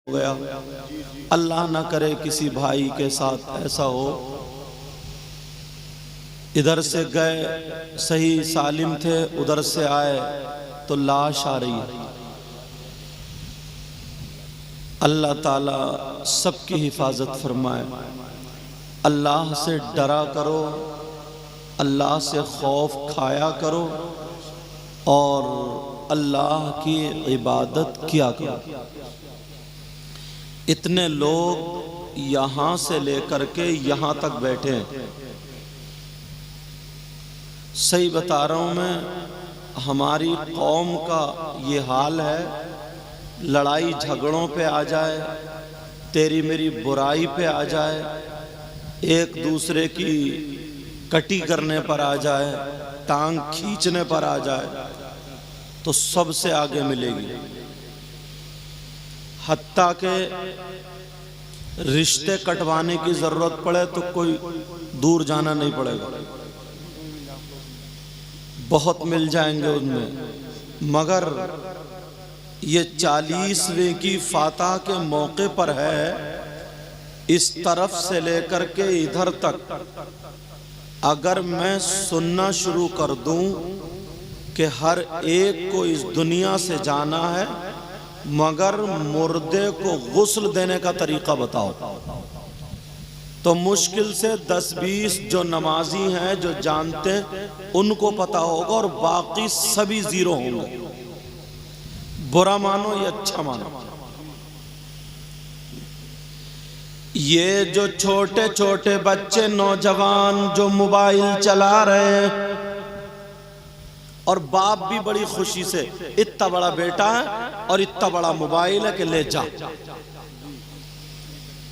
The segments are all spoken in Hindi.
गया। अल्लाह ना करे किसी भाई के साथ ऐसा हो, इधर से गए सही सालिम थे, उधर से आए तो लाश आ रही है। अल्लाह ताला सबकी हिफाजत फरमाए। अल्लाह से डरा करो, अल्लाह से खौफ खाया करो और अल्लाह की इबादत किया करो। इतने लोग यहाँ से लेकर के यहाँ तक बैठे हैं। सही बता रहा हूँ मैं, हमारी कौम का ये हाल है। लड़ाई झगड़ों पे आ जाए, तेरी मेरी बुराई पे आ जाए, एक दूसरे की कटी करने पर आ जाए, टांग खींचने पर आ जाए, तो सबसे आगे मिलेगी। हत्ता के रिश्ते कटवाने की जरूरत पड़े तो कोई दूर जाना नहीं पड़ेगा, बहुत मिल जाएंगे उनमें। मगर ये 40वें की फातह के मौके पर है, इस तरफ से लेकर के इधर तक अगर मैं सुनना शुरू कर दूं कि हर एक को इस दुनिया से जाना है, मगर मुर्दे को गुस्ल देने का तरीका बताओ, तो मुश्किल से 10-20 जो नमाजी हैं, जो जानते हैं, उनको पता होगा और बाकी सभी जीरो होंगे। बुरा मानो या अच्छा मानो, ये जो छोटे छोटे बच्चे नौजवान जो मोबाइल चला रहे हैं, और बाप भी बड़ी खुशी से, इतना बड़ा बेटा है और इतना बड़ा मोबाइल है कि ले जा,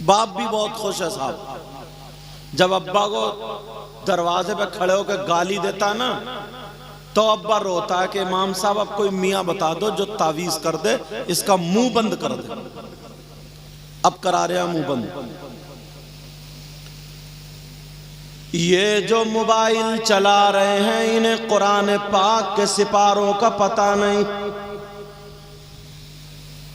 बाप भी बहुत खुश है साहब। जब अब्बा को दरवाजे पे खड़े होकर गाली देता है ना, तो अब्बा रोता है कि इमाम साहब अब कोई मियाँ बता दो जो तावीज कर दे, इसका मुंह बंद कर दे। अब करा रहे मुंह बंद। ये जो मोबाइल चला रहे हैं, इन्हें कुरान पाक के सिपारों का पता नहीं।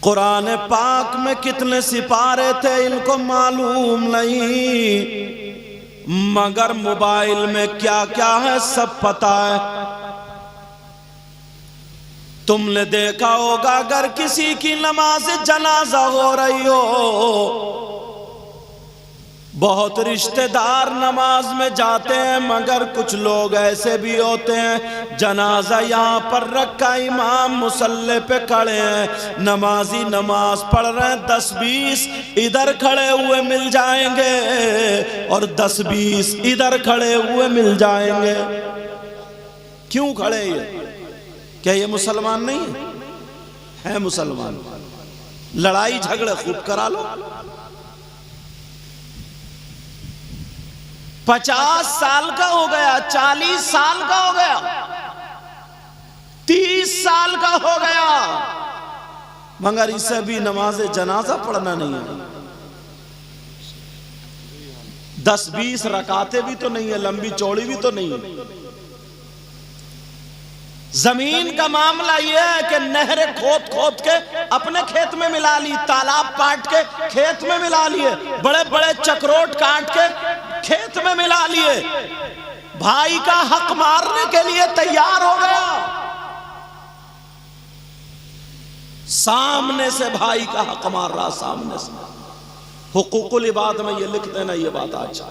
कुरान पाक में कितने सिपारे थे इनको मालूम नहीं, मगर मोबाइल में क्या क्या है सब पता है। तुमने देखा होगा अगर किसी की नमाज जनाजा हो रही हो, बहुत रिश्तेदार नमाज में जाते हैं, मगर कुछ लोग ऐसे भी होते हैं, जनाजा यहाँ पर रखा, इमाम मुसल्ले पे खड़े हैं, नमाजी नमाज पढ़ रहे हैं, 10-20 इधर खड़े हुए मिल जाएंगे और 10-20 इधर खड़े हुए मिल जाएंगे। क्यों खड़े ये? क्या ये मुसलमान नहीं है? है मुसलमान। लड़ाई झगड़े खूब करा लो। 50 साल का हो गया, 40 साल का हो गया, 30 साल का हो गया, मगर इसे भी नमाज जनाजा पढ़ना नहीं है। 10-20 रकाते भी तो नहीं है, लंबी चौड़ी भी तो नहीं है। जमीन का मामला यह है कि नहरें खोद खोद के अपने खेत में मिला ली, तालाब काट के खेत में मिला लिए, बड़े बड़े चक्रोट काट के खेत में मिला लिए, भाई का हक मारने के लिए तैयार हो गया। सामने से भाई का हक मार रहा, सामने से। हुकूकुल इबाद में ये लिख देना, ये बात आज।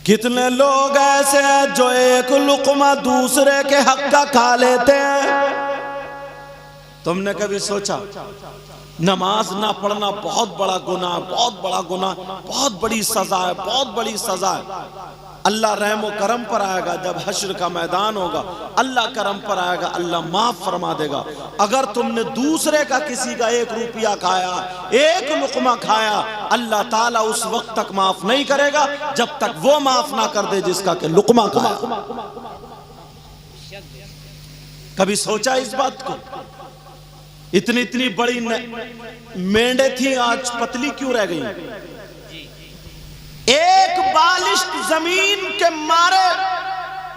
कितने लोग ऐसे हैं जो एक लुक़मा दूसरे के हक का खा लेते हैं। तुमने कभी सोचा नमाज ना पढ़ना बहुत बड़ा गुनाह, बहुत बड़ा गुनाह, बहुत बड़ी सजा है, बहुत बड़ी सजा है। अल्लाह रहम व करम पर आएगा, जब हश्र का मैदान होगा अल्लाह करम पर आएगा, अल्लाह माफ फरमा देगा। अगर तुमने दूसरे का किसी का 1 रुपया खाया, 1 लुक़मा खाया, अल्लाह ताला उस वक्त तक माफ नहीं करेगा जब तक वो माफ ना कर दे जिसका के लुक़मा खाया। कभी सोचा इस बात को? इतनी इतनी बड़ी मेंढे थी, आज पतली क्यों रह गई? एक बालिश्त जमीन के मारे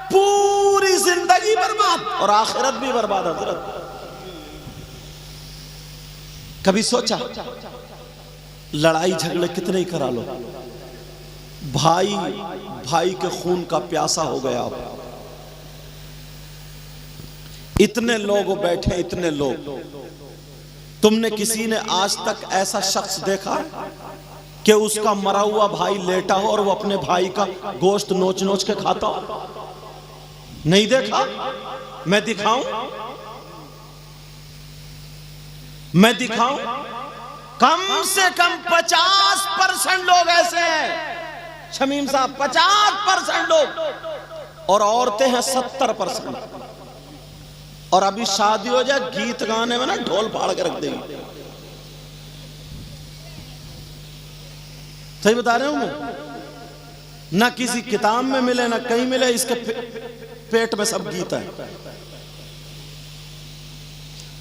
पूरी जिंदगी बर्बाद और आखिरत भी बर्बाद। हजरत कभी सोचा लड़ाई झगड़े कितने ही करा लो, भाई भाई के खून का प्यासा हो गया। अब इतने लोग बैठे, इतने लोग, तुमने किसी ने आज तक ऐसा शख्स देखा कि उसका मरा हुआ भाई लेटा हो और वो अपने भाई का गोश्त नोच नोच के खाता हो? नहीं देखा। मैं दिखाऊं? मैं दिखाऊं? कम से कम 50% लोग ऐसे हैं शमीम साहब, 50% लोग, और औरतें हैं 70%। और अभी शादी हो जाए, गीत गाने में ना ढोल फाड़ के रख देगी। सही बता रहे हूं मैं? ना किसी किताब में मिले ना कहीं मिले, इसके पेट में सब गीत है।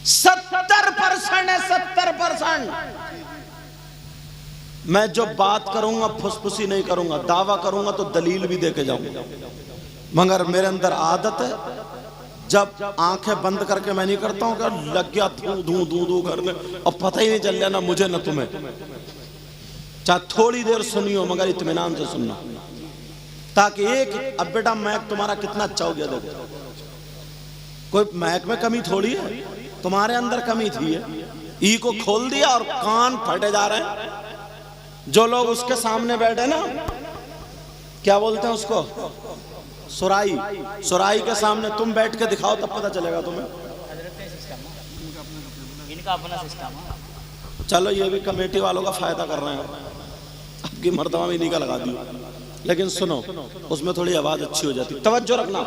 70% है, 70%। मैं जो बात करूंगा फुसफुसी नहीं करूंगा, दावा करूंगा तो दलील भी देके जाऊंगा, मगर मेरे अंदर आदत है जब आंखें बंद करके मैं नहीं करता हूं कि लग गया धू धू धू करने और पता ही नहीं चल रहा ना मुझे ना तुम्हें। चाहे थोड़ी देर सुनियो मगर इत्मीनान से सुनना, ताकि एक, अब बेटा मैक तुम्हारा कितना अच्छा हो गया देखो, कोई मैक में कमी थोड़ी है, तुम्हारे अंदर कमी थी है, ई को खोल दिया और कान फटे जा रहे हैं। जो लोग उसके सामने बैठे ना, क्या बोलते हैं उसको, सुराई, सुराई के सामने तुम बैठ के दिखाओ तब पता चलेगा तुम्हें। इनका अपना सिस्टम है। चलो ये भी कमेटी वालों का फायदा कर रहे हैं, आपकी मर्तबा में इन्हीं का लगा दियो, लेकिन सुनो उसमें थोड़ी आवाज अच्छी हो जाती। तवज्जो रखना,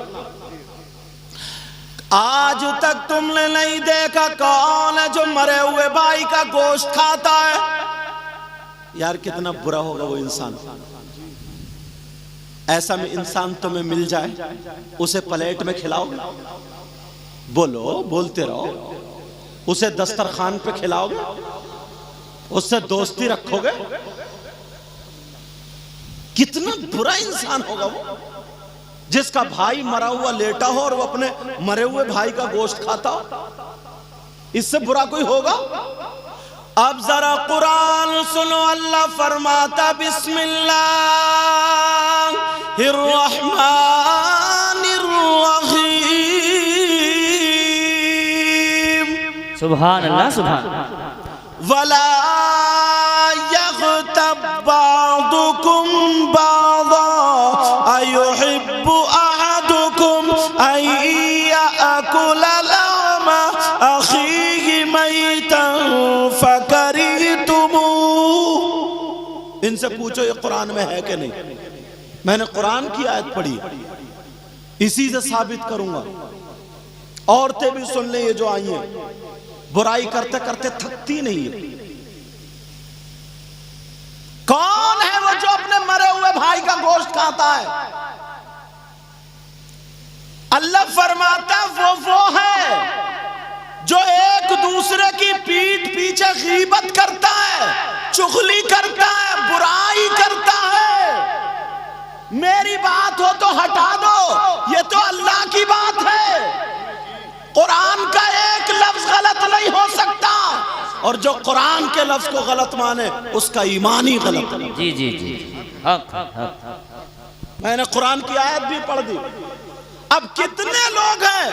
आज तक तुमने नहीं देखा कौन है जो मरे हुए भाई का गोश्त खाता है? यार कितना बुरा होगा वो इंसान। ऐसा में इंसान तुम्हें मिल जाए, उसे प्लेट में खिलाओगे? बोलो, बोलते रहो। उसे दस्तरखान पे खिलाओगे? उससे दोस्ती रखोगे? कितना बुरा इंसान होगा वो, जिसका भाई मरा हुआ लेटा हो और वो अपने मरे हुए भाई का गोश्त खाता हो। इससे बुरा कोई होगा? अब जरा कुरान सुनो, अल्लाह फरमाता बिस्मिल्लाहिर्रहमानिर्रहीम, सुभान अल्लाह, सुभान। वला यग़्तब बअदुकुम बअदा अयुहिब्बु अहदुकुम अन यअकुला लहमा अखीहि मैतन फकरिहतुमू। इनसे पूछो ये कुरान में है कि नहीं। मैंने कुरान की आयत पढ़ी, इसी से साबित करूंगा। औरतें भी सुन ले, ये जो आई हैं बुराई करते करते थकती नहीं है। कौन है वो जो अपने मरे हुए भाई का गोश्त खाता है? अल्लाह फरमाता वो है जो एक दूसरे की पीठ पीछे गीबत करता है, चुगली करता है, बुराई करता है। मेरी बात हो तो हटा दो, ये तो अल्लाह की बात है। कुरान का एक लफ्ज गलत नहीं हो सकता, और जो कुरान के लफ्ज को गलत माने उसका ईमान ही गलत है। जी जी जी, हक हक। मैंने कुरान की आयत भी पढ़ दी। अब कितने लोग हैं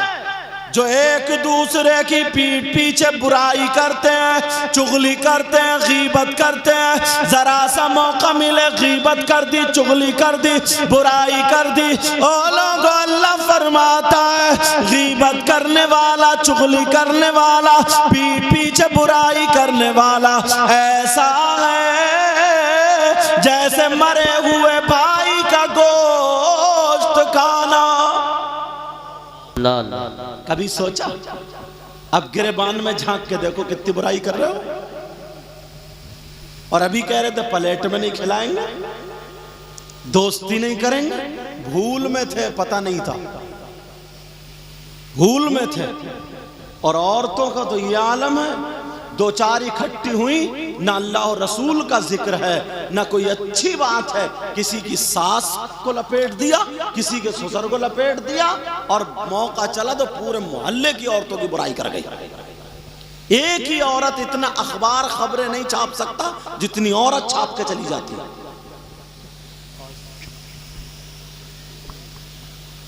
जो एक दूसरे की पीठ पीछे बुराई करते हैं, चुगली करते हैं, गीबत करते हैं। जरा सा मौका मिले गीबत कर दी, चुगली कर दी, बुराई कर दी। ओ लोगों, अल्लाह फरमाता है गीबत करने वाला, चुगली करने वाला, पीठ पीछे बुराई करने वाला ऐसा है जैसे मरे हुए भाई का गोश्त खाना। ला ला ला। कभी सोचा? अब गिरेबान में झांक के देखो कितनी बुराई कर रहे हो, और अभी कह रहे थे प्लेट में नहीं खिलाएंगे, दोस्ती नहीं करेंगे। भूल में थे, पता नहीं था, भूल में थे। और औरतों का तो ये आलम है, दो चार इकट्ठी हुई, ना अल्लाह और रसूल का जिक्र है, ना कोई अच्छी बात है। किसी की सास को लपेट दिया, किसी के ससुर को लपेट दिया, और मौका चला तो पूरे मोहल्ले की औरतों की बुराई कर गई। एक ही औरत इतना अखबार खबरें नहीं छाप सकता जितनी औरत छाप के चली जाती है।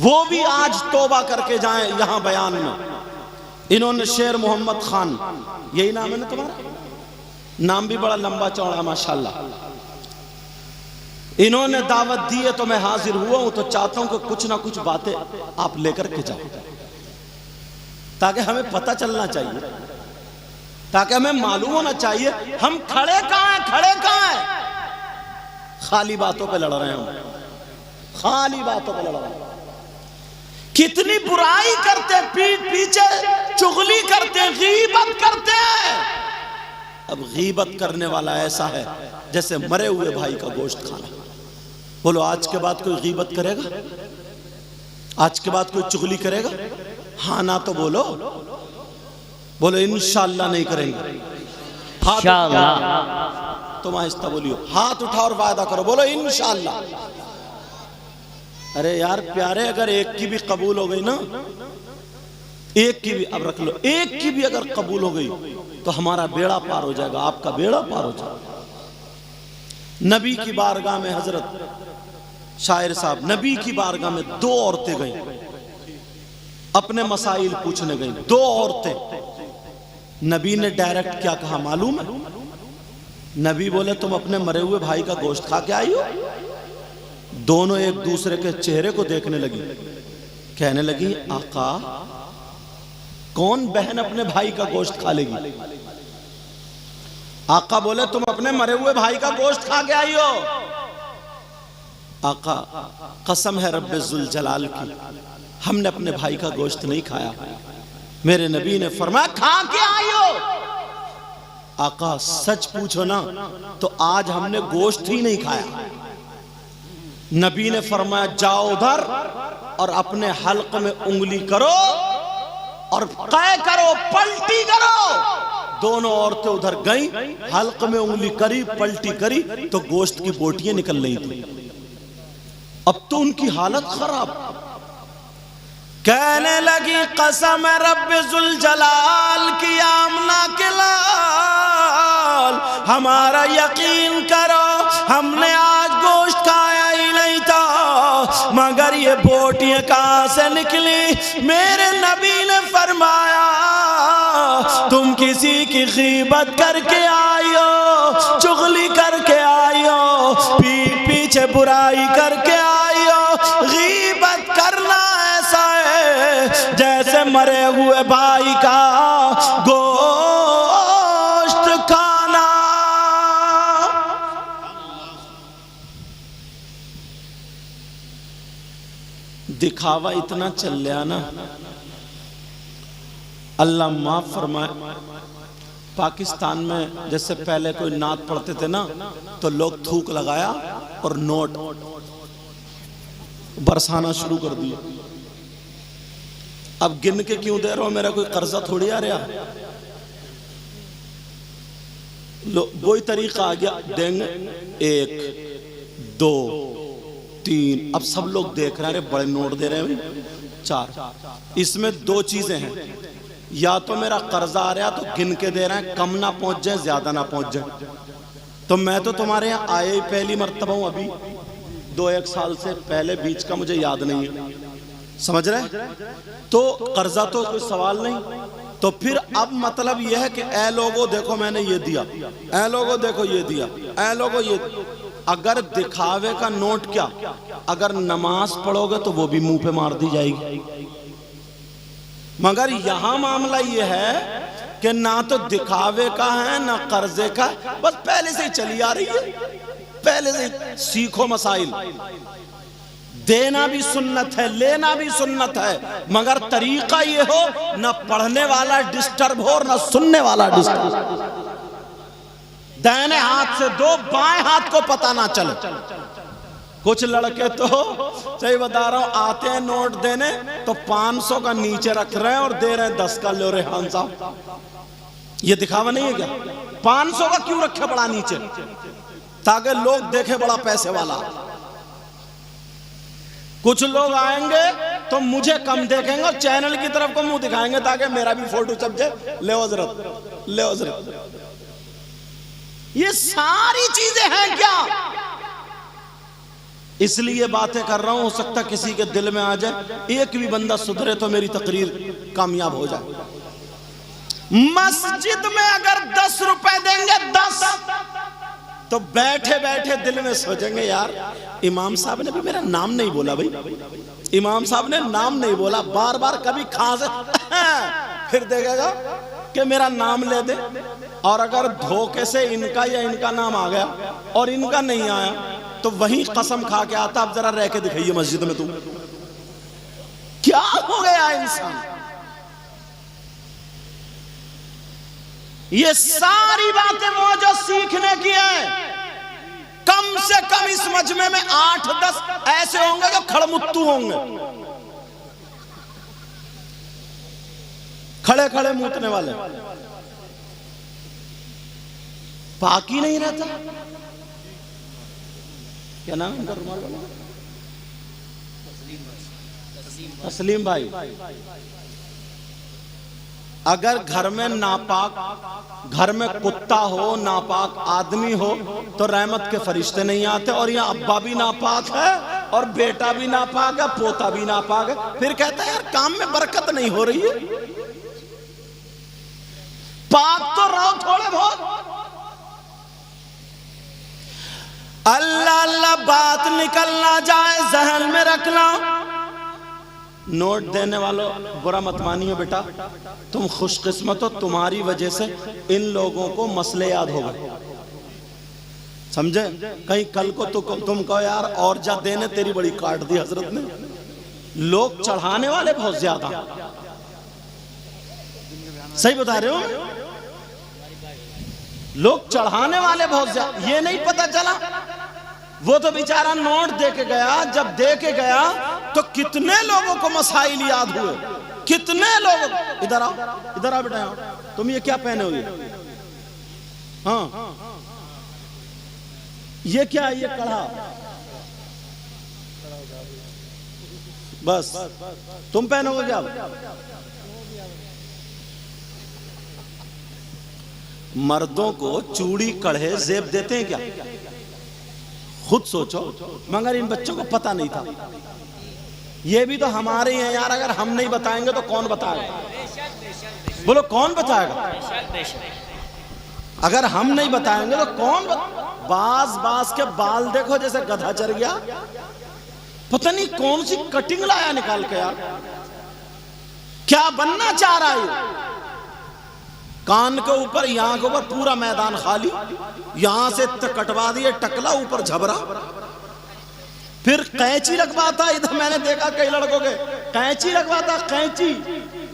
वो भी आज तौबा करके जाएं। यहां बयान में इन्होंने शेर मोहम्मद खान, यही नाम है ना तुम्हारा? नाम भी बड़ा लंबा चौड़ा माशाल्लाह। इन्होंने दावत दी है तो मैं हाजिर हुआ हूं। तो चाहता हूं कि कुछ ना कुछ बातें आप लेकर के जाओ, ताकि हमें पता चलना चाहिए, ताकि हमें मालूम होना चाहिए हम खड़े कहां हैं, खड़े कहां हैं। खाली बातों पे लड़ रहे हैं हम, खाली बातों पे लड़ रहे हैं। कितनी बुराई करते हैं, पीठ पीछे चुगली करते हैं, गीबत करते हैं। अब गीबत करने वाला ऐसा है जैसे मरे हुए भाई का गोश्त खाना। बोलो आज के बाद कोई गीबत करेगा? आज के बाद कोई चुगली करेगा? हाँ ना तो बोलो, बोलो इंशाअल्लाह नहीं करेंगे। हाथ तुम आहिस्ता बोलियो, हाथ उठाओ और वादा करो, बोलो इंशाअल्लाह। अरे यार प्यारे, अगर एक की भी कबूल हो गई ना, एक की भी, अब रख लो, एक की भी अगर कबूल हो गई तो हमारा बेड़ा पार हो जाएगा, आपका बेड़ा पार हो जाएगा। नबी की बारगाह में हजरत शायर साहब, नबी की बारगाह में दो औरतें गई, अपने मसाइल पूछने गई। दो औरतें। नबी ने डायरेक्ट क्या कहा मालूम है? नबी बोले तुम अपने मरे हुए भाई का गोश्त खा के आई हो? दोनों एक दूसरे के चेहरे को देखने लगी, कहने लगी आका कौन बहन अपने भाई का गोश्त खा लेगी? आका बोले तुम अपने मरे हुए भाई का गोश्त खा के आई हो? आका कसम है रब्बे जुल जलाल की, हमने अपने भाई का गोश्त नहीं खाया। मेरे नबी ने फरमाया खा के आई हो? आका सच पूछो ना तो आज हमने गोश्त ही नहीं खाया। नबी ने फरमाया जाओ उधर और अपने हल्क में उंगली करो और कै करो, पलटी करो। दोनों औरतें उधर गईं, हल्क में उंगली करी, पलटी करी तो गोश्त की बोटियां निकल रही थी। अब तो उनकी हालत खराब। कहने लगी कसम रब्बे जुल जलाल की आमना के लाल, हमारा यकीन करो हमने आज गोश्त खाया ही नहीं था, मगर ये बोटियां कहां से निकली? मेरे नबी ने फरमाया तुम किसी की गीबत करके आई हो, चुगली करके आई हो, पीठ पीछे बुराई करके आई हो। गीबत करना ऐसा है जैसे मरे हुए भाई का गोश्त खाना। दिखावा इतना चल लिया ना, अल्लाह माफ फरमाए। पाकिस्तान में जैसे पहले कोई नात पढ़ते थे ना तो लोग थूक लगाया और नोट बरसाना शुरू कर दिए। अब गिन के क्यों दे रहा हो? मेरा कोई कर्जा थोड़ी आ रहा। वही तरीका आ गया, देंगे 1 2 3। अब सब लोग देख रहे हैं, बड़े नोट दे रहे हैं 4। इसमें 2 चीजें हैं, या तो मेरा कर्जा आ रहा तो गिन के दे रहे हैं, कम ना पहुंच जाए ज्यादा ना पहुंच जाए। तो मैं तो तुम्हारे यहाँ आए ही पहली मर्तबा हूं, अभी 2-1 साल से पहले बीच का मुझे याद नहीं है, समझ रहे? तो कर्जा तो कोई सवाल नहीं। तो फिर अब मतलब यह है कि ऐ लोगों देखो मैंने ये दिया, ऐ लोगों देखो ये दिया, ऐ लोगों ये। अगर दिखावे का नोट क्या, अगर नमाज पढ़ोगे तो वो भी मुंह पे मार दी जाएगी। मगर यहां मामला यह है कि ना तो दिखावे का है ना कर्जे का, बस पहले से ही चली आ रही है, पहले से सीखो मसाइल। देना भी सुन्नत है, लेना भी सुन्नत है, मगर तरीका ये हो ना पढ़ने वाला डिस्टर्ब हो और ना सुनने वाला डिस्टर्ब। दाहिने हाथ से दो, बाएं हाथ को पता ना चले। कुछ लड़के तो सही बता रहा हूं, आते हैं नोट देने तो 500 का नीचे रख रहे हैं और दे रहे हैं 10 का। लो रेहान साहब, ये दिखावा नहीं है क्या? 500 का क्यों रखे बड़ा नीचे? ताकि लोग देखे बड़ा पैसे वाला। कुछ लोग आएंगे तो मुझे कम देखेंगे और चैनल की तरफ को मुंह दिखाएंगे ताकि मेरा भी फोटो छप जाए। ले हजरत, ले हजरत। ये सारी चीजें हैं क्या? इसलिए बातें कर रहा हूं, हो सकता किसी के दिल में आ जाए, एक भी बंदा सुधरे तो मेरी तकरीर कामयाब हो जाए। मस्जिद में अगर 10 रुपए देंगे, 10, तो बैठे बैठे दिल में सोचेंगे यार इमाम साहब ने भी मेरा नाम नहीं बोला, भाई इमाम साहब ने नाम नहीं बोला, बार बार कभी खांस फिर देखेगा कि मेरा नाम ले दे। और अगर धोखे से इनका या इनका नाम आ गया और इनका नहीं आया तो वही कसम खा के आता, अब जरा रह के दिखाइए मस्जिद में तुम क्या हो गया इंसान। ये सारी बातें वो जो सीखने की है, कम से कम इस मजमे में 8-10 ऐसे होंगे जो खड़मुत्तू होंगे, खड़े खड़े मूतने वाले, बाकी नहीं रहता। क्या नाम है उनका? रुमाल वाला तस्लीम भाई। अगर घर में नापाक, घर में कुत्ता हो, नापाक आदमी हो, तो रहमत के फरिश्ते नहीं आते। और यहाँ अब्बा भी नापाक है और बेटा भी नापाक है, पोता भी नापाक है, फिर कहता है यार काम में बरकत नहीं हो रही है। पाक तो रहो थोड़े बहुत। अल्लाह अल्लाह बात निकल ना जाए, जहन में रखना। नोट देने वालों बुरा मत मानियो बेटा, तुम खुशकिस्मत हो, तुम्हारी वजह से इन लोगों को मसले याद हो गए, समझे? कहीं कल को तुम कहो यार और जा देने, तेरी बड़ी काट दी हजरत ने। लोग चढ़ाने वाले बहुत ज्यादा, सही बता रहे हो? लोग चढ़ाने वाले बहुत ज्यादा। ये नहीं पता चला वो तो बेचारा नोट दे के गया, जब दे के गया तो कितने लोगों को मसाइल याद हुए, कितने लोग। इधर आओ, इधर आओ बेटा, तुम ये क्या पहने हुए? हाँ ये क्या है? ये कढ़ा, बस तुम पहनोगे क्या? मर्दों को चूड़ी कढ़े जेब देते हैं क्या? खुद सोचो। मगर इन बच्चों को पता नहीं था। ये भी तो हमारे हैं यार, अगर हम नहीं बताएंगे तो कौन बताएगा? बोलो कौन बताएगा? अगर हम नहीं बताएंगे तो कौन बास के बाल देखो जैसे गधा चढ़ गया, पता नहीं कौन सी कटिंग लाया निकाल के यार। क्या बनना चाह रहा है? कान के ऊपर, यहाँ के ऊपर पूरा मैदान खाली, यहां से कटवा दिए टकला, ऊपर झबरा, फिर कैंची लगवाता। इधर मैंने देखा कई लड़कों के कैंची लगवाता, कैंची।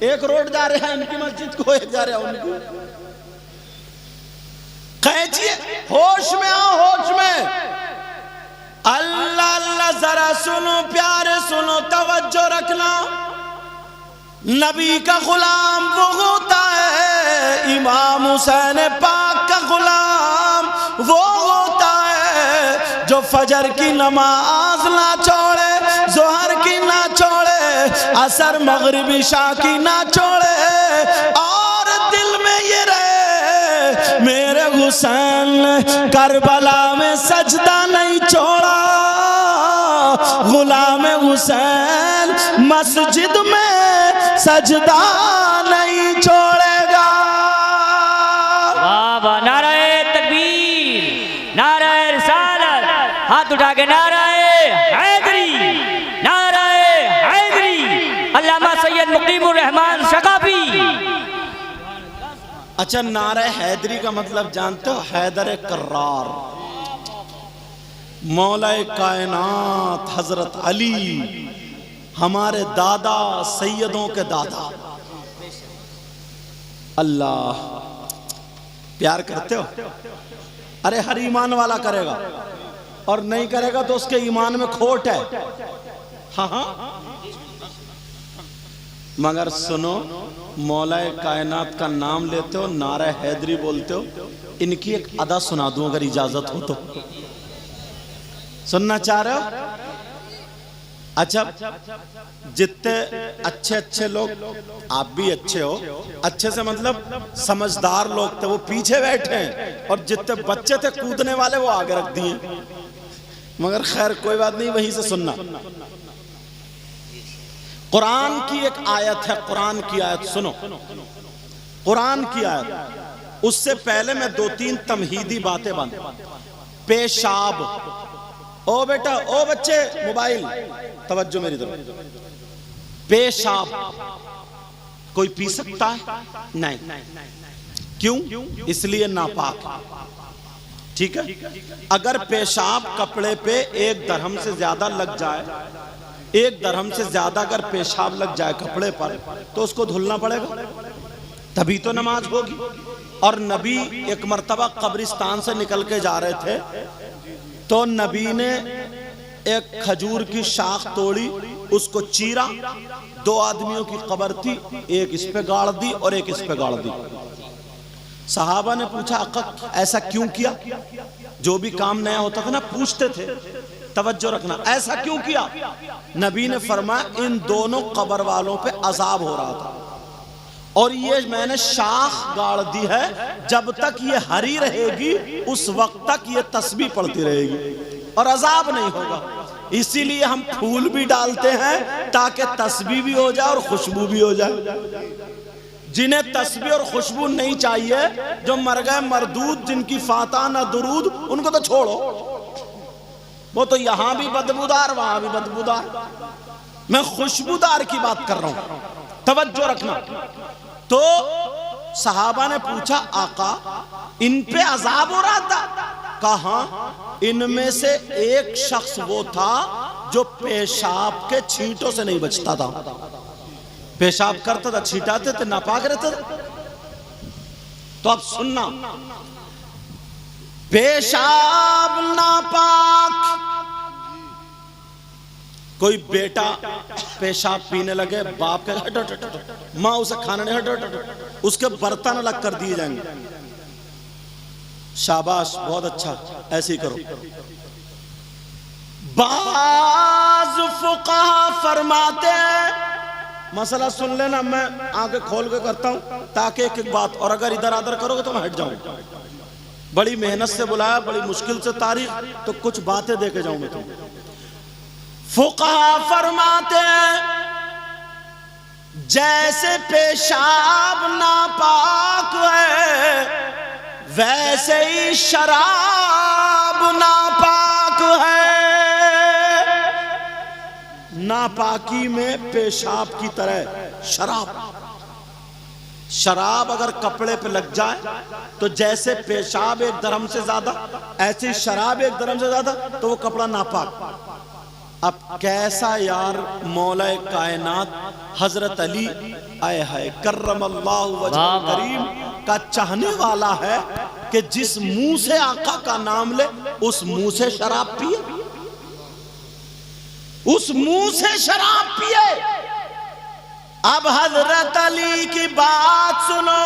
एक रोड जा रहे हैं इनकी मस्जिद को, एक जा रहा है उनकी। कैंची, होश में आओ, होश में। अल्लाह अल्लाह, जरा सुनो प्यारे, सुनो, तवज्जो रखना। नबी का गुलाम वो होता है, इमाम हुसैन पाक का गुलाम वो होता है जो फजर की नमाज ना छोड़े, जोहर की ना छोड़े, असर मगरिब इशा की ना छोड़े, और दिल में ये रहे मेरे हुसैन करबला में सजदा नहीं छोड़ा। गुलाम हुसैन मस्जिद में सजदा नहीं छोड़ेगा। बाबा नाराए तकबीर, नाराए रिसालत, हाथ उठा के नाराए हैदरी, नाराए हैदरी। अल्लामा सैयद मुकीमुर रहमान सकाफी। अच्छा, नारे हैदरी का मतलब जानते हो? हैदर कर्रार, मौलाए कायनात हजरत अली, हमारे दादा सैयदों के दादा। अल्लाह, प्यार करते हो? अरे हर ईमान वाला करेगा, और नहीं करेगा तो उसके ईमान में खोट है। हाँ हाँ, मगर सुनो, मौलाए कायनात का नाम लेते हो, नारा हैदरी बोलते हो, इनकी एक अदा सुना दूं अगर इजाजत हो तो। सुनना चाह रहे हो? अच्छा, जितने अच्छे अच्छे लोग, आप भी अच्छे हो, अच्छे से मतलब समझदार लोग थे वो पीछे बैठे हैं, और जितने बच्चे थे कूदने वाले वो आगे रख दिए। मगर खैर कोई बात नहीं, वहीं से सुनना। कुरान की एक आयत है, कुरान की आयत सुनो, कुरान की आयत। उससे पहले मैं 2-3 तमहीदी बातें बन। पेशाब, ओ बेटा, ओ बच्चे, मोबाइल तवज्जो मेरी तरफ। पेशाब कोई पी सकता है? नहीं। क्यों? इसलिए नापाक। ठीक है। अगर पेशाब कपड़े पे 1 दरहम से ज्यादा लग जाए, 1 दरहम से ज्यादा अगर पेशाब लग जाए कपड़े पर, तो उसको धुलना पड़ेगा, तभी तो नमाज होगी। और नबी एक मर्तबा कब्रिस्तान से निकल के जा रहे थे, तो नबी ने एक खजूर की शाख तोड़ी, उसको चीरा, 2 आदमियों की कब्र थी, एक इस पे गाड़ दी और एक इस पे गाड़ दी। सहाबा ने पूछा, आका ऐसा क्यों किया? जो भी काम नया होता था ना, पूछते थे, तवज्जो रखना, ऐसा क्यों किया? नबी ने फरमाया, इन दोनों कब्र वालों पे अजाब हो रहा था, और ये मैंने शाख गाड़ दी है, जब तक ये हरी रहेगी उस वक्त तक ये तस्बीह पढ़ती रहेगी और अजाब नहीं होगा। इसीलिए हम फूल भी डालते हैं ताकि तस्बीह भी हो जाए और खुशबू भी हो जाए। जिन्हें तस्बीह और खुशबू नहीं चाहिए, जो मर गए मरदूद, जिनकी फाता न दुरूद, उनको तो छोड़ो, वो तो यहां भी बदबूदार वहां भी बदबूदार। मैं खुशबूदार की बात कर रहा हूं, तवज्जो रखना। तो सहाबा ने पूछा, आका इन पे अजाब हो रहा था? कहा, इनमें से एक शख्स वो था जो पेशाब के छींटों से नहीं बचता था। पेशाब करता था, छींटाते थे, नापाक रहता था। तो अब सुनना, पेशाब नापाक। कोई बेटा पेशाब पीने लगे, बाप के हट हट हट, माँ उसे खाना नहीं, हट हट हट, उसके बर्तन अलग कर दिए जाएंगे। शाबाश, बहुत अच्छा, ऐसे ही करो। बाज फुकाहा फरमाते हैं, मसला सुन लेना, मैं आंखें खोल के करता हूं ताकि एक एक बात, और अगर इधर आधर करोगे तो मैं हट जाऊंगा। बड़ी मेहनत से बुलाया, बड़ी मुश्किल से तारीख, तो कुछ बातें दे के जाऊंगा तुम। फुकाहा फरमाते हैं, जैसे पेशाब नापाक है, वैसे ही शराब नापाक है। नापाकी में पेशाब की तरह शराब। शराब अगर कपड़े पे लग जाए तो जैसे पेशाब 1 दरहम से ज्यादा, ऐसे ही शराब 1 दरहम से ज्यादा, तो वो कपड़ा नापाक। अब कैसा यार मौला कायनात हजरत अली आए है कर्रमल्लाहु वजहु करीम का चाहने वाला है कि जिस मुंह से आका का नाम ले उस मुंह से शराब पिए, उस मुंह से शराब पिए। अब हजरत अली की बात सुनो,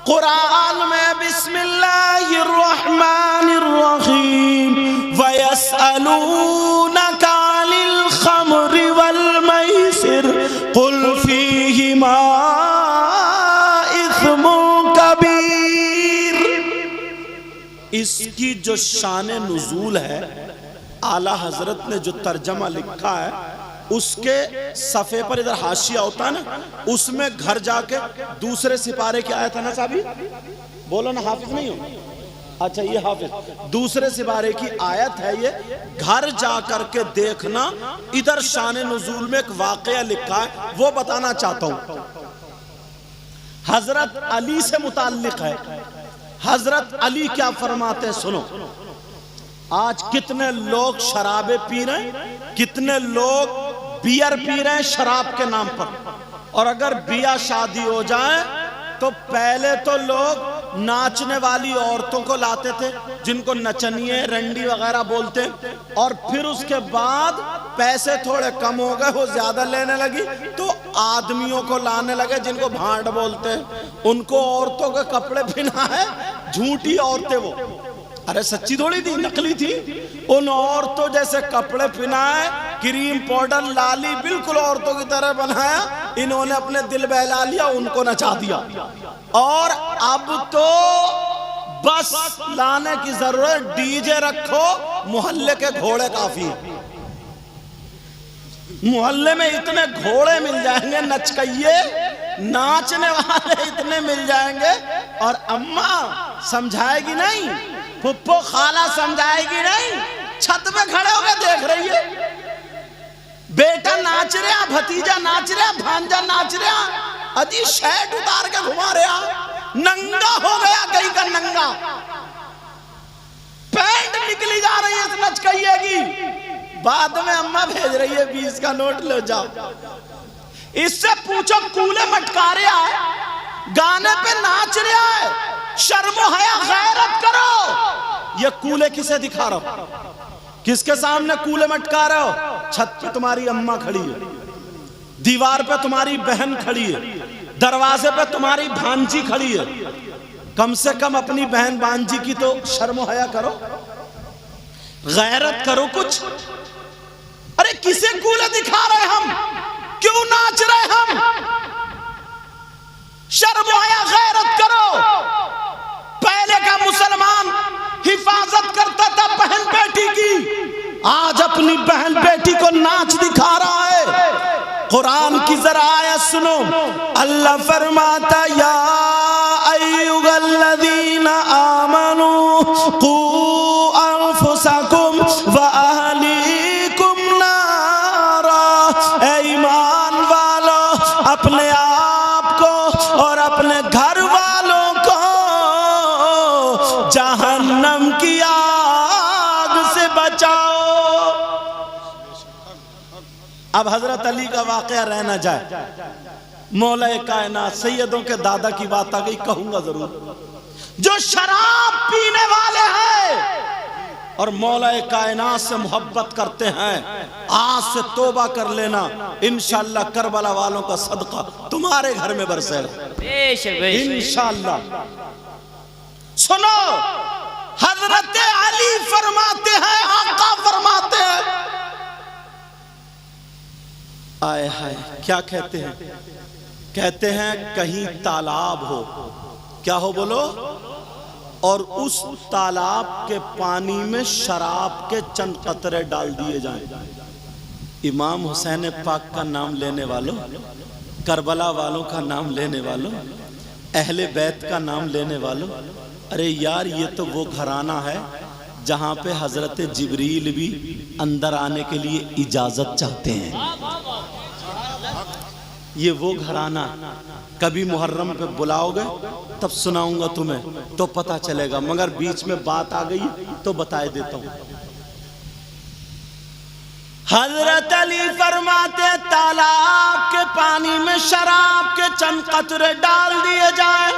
कुरान में बिस्मिल्लाहिर रहमानिर रहीम वयसअलूनका अनिल खम्रि वल मैसिर कुल फीहिमा इस्मुन कबीर। इसकी जो शान नुज़ूल है, आला हजरत ने जो तर्जमा लिखा है, उसके सफ़े पर इधर हाशिया होता है ना, उसमें घर जाके दूसरे सिपारे की आयत है ना साहबी, बोलो ना, हाफिज नहीं हो? अच्छा, ये हाफिज, दूसरे सिपारे की आयत है ये, घर जाकर के देखना। इधर शान नुज़ूल में एक वाक़या लिखा है, वो बताना चाहता हूं। हजरत अली से मुताल्लिक है। हजरत अली क्या फरमाते हैं, सुनो। आज कितने लोग शराबे पी रहे हैं, कितने लोग बियर पी रहे हैं शराब के नाम पर। और अगर बिया शादी हो जाए तो पहले तो लोग नाचने वाली औरतों को लाते थे, जिनको नचनिए रंडी वगैरह बोलते, और फिर उसके बाद पैसे थोड़े कम हो गए, वो ज्यादा लेने लगी, तो आदमियों को लाने लगे जिनको भांड बोलते हैं। उनको औरतों के कपड़े पहना है, झूठी औरतें वो, अरे सच्ची थोड़ी थी, नकली थी। उन औरतों जैसे कपड़े पहनाए, क्रीम पाउडर लाली बिल्कुल औरतों की तरह बनाया, इन्होंने अपने दिल बहला लिया, उनको नचा दिया। और अब तो बस लाने की जरूरत, डीजे रखो, मोहल्ले के घोड़े काफी है। मोहल्ले में इतने घोड़े मिल जाएंगे, नचकइये नाचने वाले इतने मिल जाएंगे। और अम्मा समझाएगी नहीं, फुप्पो खाला समझाएगी नहीं, छत पे खड़े होकर देख रही है, बेटा नाच रहा, भतीजा नाच रहा, भांजा नाच रहा, अजी शर्ट उतार के घुमा रहा, नंगा हो गया कहीं का नंगा, पैंट निकली जा रही है इस नचकइये की। बाद में अम्मा भेज रही है 20 का नोट ले जाओ। इससे पूछो कूले मटका रहा है, गाने पे नाच रहा है, शर्मो हया गैरत करो। ये कूले किसे दिखा रहा हो, किसके सामने कूले मटका रहे हो? छत पे तुम्हारी अम्मा खड़ी है, दीवार पे तुम्हारी बहन खड़ी है, दरवाजे पे तुम्हारी भांजी खड़ी है। कम से कम अपनी बहन भांजी की तो शर्मो हया करो, गैरत करो कुछ। अरे किसे कूले दिखा रहे हम, क्यों नाच रहे हम? शर्म आया, गैरत करो। पहले का मुसलमान हिफाजत करता था बहन बेटी की, आज अपनी बहन बेटी को नाच दिखा रहा है। कुरान की जरा आयत सुनो, अल्लाह फरमाता या अय्युहल्लज़ीना आमनू कू अनफुसकुम व अहलीकुम नारा। ए ईमान वालों, अपने आप को और अपने घर वालों को जहन्नम की आग से बचाओ। अब हजरत अली का वाकया रह न जाए, मौला कायनात सैयदों के दादा की बात आ गई, कहूंगा जरूर। जो शराब पीने वाले हैं और मौला कायनात से मोहब्बत करते हैं, आज से तौबा कर लेना, इंशाअल्लाह करबला वालों का सदका तुम्हारे घर में बरसेगा इंशाअल्लाह। सुनो, हजरत अली फरमाते हैं, आका फरमाते हैं, आए हाय क्या कहते हैं? कहते हैं कहीं तालाब हो, क्या हो बोलो, और उस तालाब के पानी में शराब के चंद कतरे डाल दिए जाएं। इमाम हुसैन पाक का नाम लेने वालों, करबला वालों का नाम लेने वालों, अहले बैत का नाम लेने वालों, अरे यार ये तो वो घराना है जहां पे हजरत जिब्रील भी अंदर आने के लिए इजाजत चाहते हैं। ये वो घराना, कभी मुहर्रम पे बुलाओगे तब सुनाऊंगा तुम्हें तो पता चलेगा, मगर बीच में बात आ गई तो बताए देता हूं। हजरत अली फरमाते तालाब के पानी में शराब के चंद कतरे डाल दिए जाए,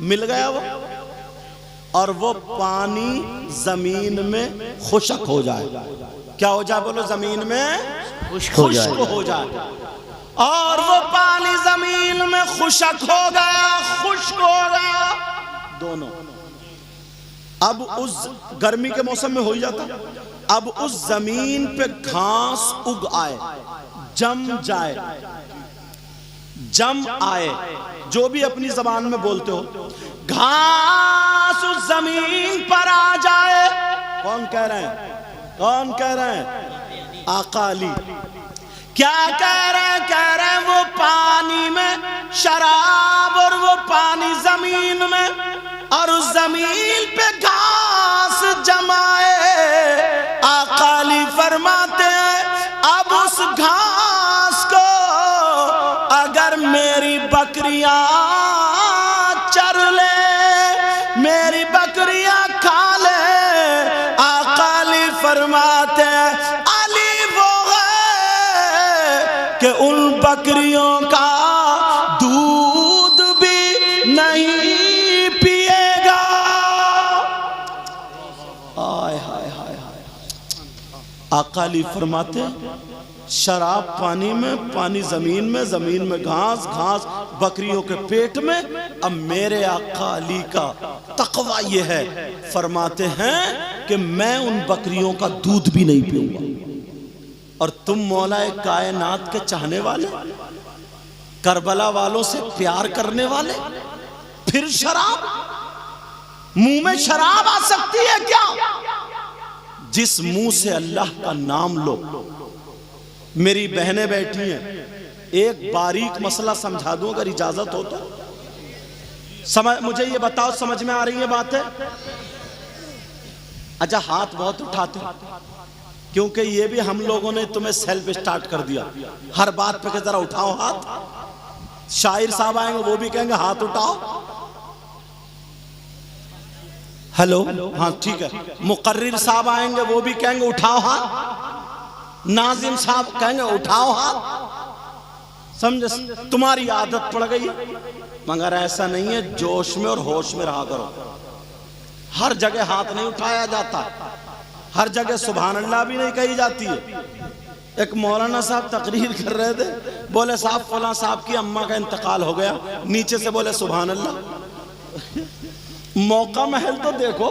मिल गया वो, और वो पानी जमीन में खुशक हो जाए। क्या हो जाए बोलो? जमीन में खुश्क हो जाए। और वो पानी जमीन में खुशक हो गया, खुश्क हो गया दोनों। अब उस गर्मी के मौसम में हो ही जाता, अब उस जमीन पे घास उग आए, जम जाए, जम आए, जो भी अपनी जबान में बोलते हो, घास उस जमीन पर आ जाए। कौन कह रहे हैं? कौन कह रहे हैं? आका अली। क्या कह रहे हैं? कह रहे हैं वो पानी में शराब और वो पानी जमीन में, और उस जमीन पे घास जमाए। आका अली फरमाते हैं अब उस घास को अगर मेरी बकरियां चर ले, मेरी बकरियां खा ले, आका अली फरमाते हैं अली वो है कि उन बकरियों का दूध भी नहीं पिएगा। हाय हाय हाय हाय। आका अली फरमाते शराब पानी में, पानी जमीन में, जमीन में घास, घास बकरियों के पेट में। अब मेरे आका अली का तकवा ये है, फरमाते हैं कि मैं उन बकरियों का दूध भी नहीं पीऊंगा। और तुम मौलाए कायनात के चाहने वाले, करबला वालों से प्यार करने वाले, फिर शराब, मुंह में शराब आ सकती है क्या? जिस मुंह से अल्लाह का नाम लो। मेरी बहनें बैठी हैं, एक बारीक मसला समझा दूं अगर इजाजत हो तो। मुझे ये बताओ, समझ में आ रही है बातें? अच्छा, हाथ बहुत उठाते हो क्योंकि ये भी हम लोगों ने तुम्हें सेल्फ स्टार्ट कर दिया। हर बात पे जरा उठाओ हाथ। शायर साहब आएंगे वो भी कहेंगे हाथ उठाओ। हेलो, हाँ ठीक है। मुकर्रिर साहब आएंगे वो भी कहेंगे उठाओ हाथ। नाजिम साहब कहेंगे उठाओ हाथ। समझे? तुम्हारी आदत पड़ गई है। मगर ऐसा नहीं है, जोश में और होश में रहा करो। हर जगह हाथ नहीं उठाया जाता, हर जगह सुभान अल्लाह भी नहीं कही जाती है। एक मौलाना साहब तकरीर कर रहे थे, बोले साहब फलां साहब की अम्मा का इंतकाल हो गया, नीचे से बोले सुभान अल्लाह। मौका महल तो देखो,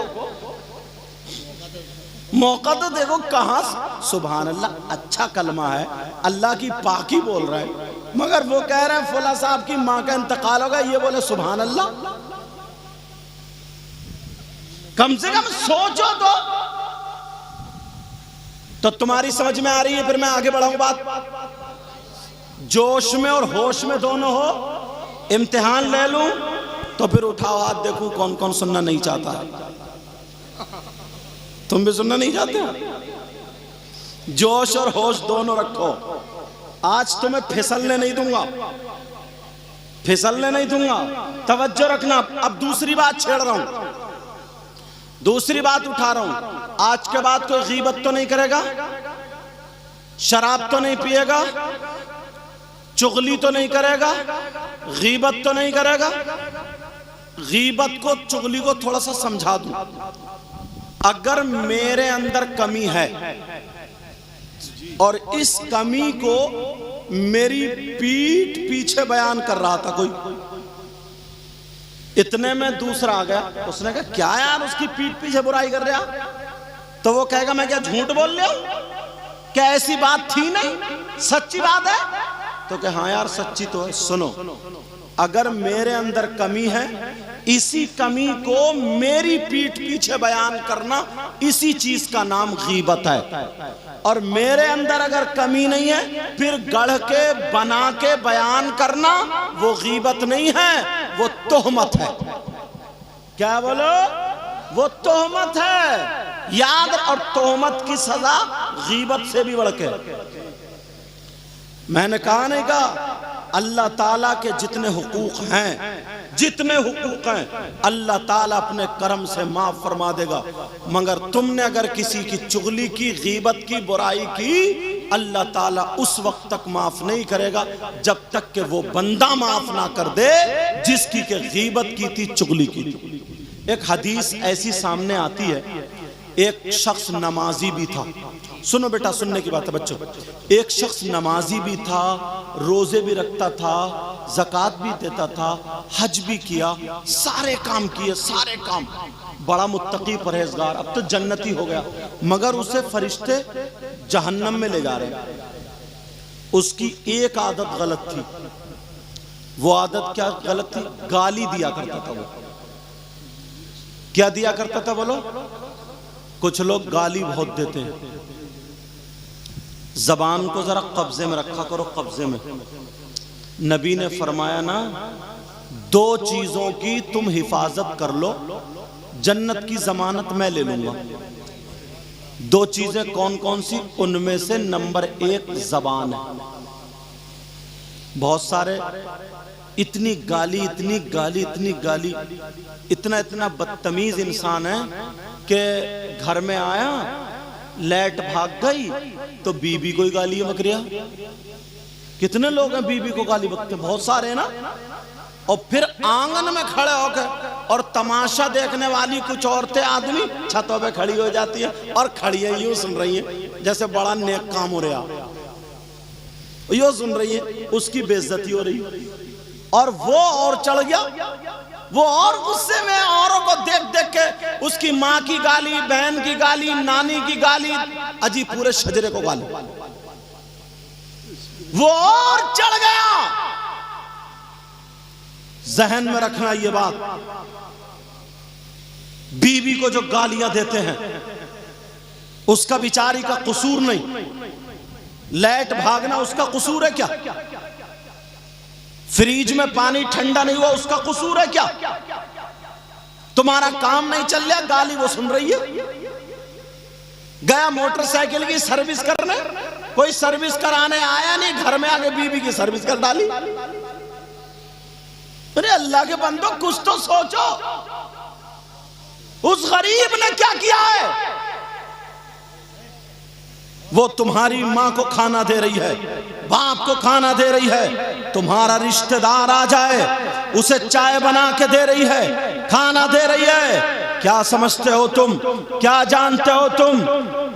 मौका तो देखो, कहां सुभान अल्लाह अच्छा कलमा है, अल्लाह की पाकी बोल रहे हैं, मगर वो कह रहे हैं फलां साहब की मां का इंतकाल हो गया, ये बोले सुभान अल्लाह। कम से कम सोचो तो तुम्हारी समझ में आ रही है। फिर मैं आगे बढ़ाऊं बात। जोश में और होश में दोनों हो। इम्तिहान ले लूं तो फिर उठाओ हाथ, देखूं कौन कौन सुनना नहीं चाहता है। तुम भी सुनना नहीं चाहते हो? जोश और होश दोनों रखो। आज तुम्हें फिसलने नहीं दूंगा, फिसलने नहीं दूंगा, तवज्जो रखना। अब दूसरी बात छेड़ रहा हूं, दूसरी बात उठा रहा हूं। आज के बाद कोई गीबत तो नहीं करेगा, शराब तो नहीं पिएगा, चुगली तो नहीं करेगा, गीबत तो नहीं करेगा। गीबत को, चुगली को थोड़ा सा समझा दूं। अगर मेरे अंदर कमी है और इस कमी को मेरी पीठ पीछे बयान कर रहा था कोई, इतने में दूसरा आ गया, उसने कहा क्या यार उसकी पीठ पीछे बुराई कर रहा, तो वो कहेगा मैं क्या झूठ बोल रहा हूं, क्या ऐसी बात थी नहीं, सच्ची बात है? तो कहे हाँ यार सच्ची तो है। सुनो, अगर मेरे अंदर कमी है, इसी कमी को मेरी पीठ पीछे बयान करना, इसी चीज का नाम गीबत है। और मेरे अंदर अगर कमी नहीं है, फिर गढ़ के बना के बयान करना वो गीबत नहीं है, वो तोहमत है। क्या बोलो? वो तोहमत है। याद, और तोहमत की सजा गीबत से भी बढ़ के। मैंने कहा नहीं कहा, अल्लाह ताला के जितने हुकूक हैं, जितने हुकूक हैं, अल्लाह ताला अपने करम से माफ फरमा देगा। मगर तुमने अगर किसी की चुगली की, गीबत की, बुराई की, अल्लाह ताला उस वक्त तक माफ नहीं करेगा जब तक कि वो बंदा माफ ना कर दे जिसकी के गीबत की थी, चुगली की थी। एक हदीस ऐसी सामने आती है, एक शख्स नमाजी भी था। सुनो बेटा, सुनने की बात है बच्चों। एक शख्स नमाजी भी था, रोजे भी रखता था, ज़कात भी देता था, हज भी किया, सारे काम किए, सारे काम, बड़ा मुत्तकी परहेजगार, अब तो जन्नती हो गया। मगर उसे फरिश्ते जहन्नम में ले जा रहे। उसकी एक आदत गलत थी। वो आदत क्या गलत थी? गाली दिया करता था वो। क्या दिया करता था बोलो? कुछ लोग गाली बहुत देते हैं। जबान को जरा कब्जे में रखा करो, कब्जे में। नबी ने फरमाया ना, दो चीजों की तुम हिफाजत कर लो, जन्नत की जमानत मैं ले लूंगा। दो चीजें कौन कौन सी? उनमें से नंबर एक जबान है। बहुत सारे इतनी गाली, इतनी गाली, इतनी गाली, इतना इतना बदतमीज इंसान है कि घर में आया, लाइट भाग गई तो बीबी को ही गाली बकरिया। कितने लोग हैं बीबी को गाली बकते? बहुत सारे हैं ना। और फिर आंगन में खड़े होकर और तमाशा देखने वाली कुछ औरतें, आदमी छतों पे खड़ी हो जाती है और खड़ी है यूं सुन रही है जैसे बड़ा नेक काम हो रहा, यूं सुन रही है, उसकी बेइज्जती हो रही। और वो और चढ़ गया, वो और गुस्से में औरों को देख देख के उसकी माँ की गाली, बहन की गाली, नानी की गाली, अजी पूरे शजरे को गाली। वो और चढ़ गया। जहन में रखना ये बात, बीवी को जो गालियां देते हैं उसका बिचारी का कसूर नहीं, लाइट भागना उसका कसूर है क्या? फ्रिज में पानी ठंडा नहीं हुआ उसका कसूर है क्या? तुम्हारा काम नहीं चल रहा, गाली वो सुन रही है। गया मोटरसाइकिल की सर्विस करने, कोई सर्विस कराने आया नहीं, घर में आके बीवी की सर्विस कर डाली। अरे अल्लाह के बंदो कुछ तो सोचो, उस गरीब ने क्या किया है? वो तुम्हारी मां को खाना दे रही है, बाप को खाना दे रही है, तुम्हारा रिश्तेदार आ जाए उसे चाय बना के दे रही है, खाना दे रही है। क्या समझते हो तुम, क्या जानते हो तुम?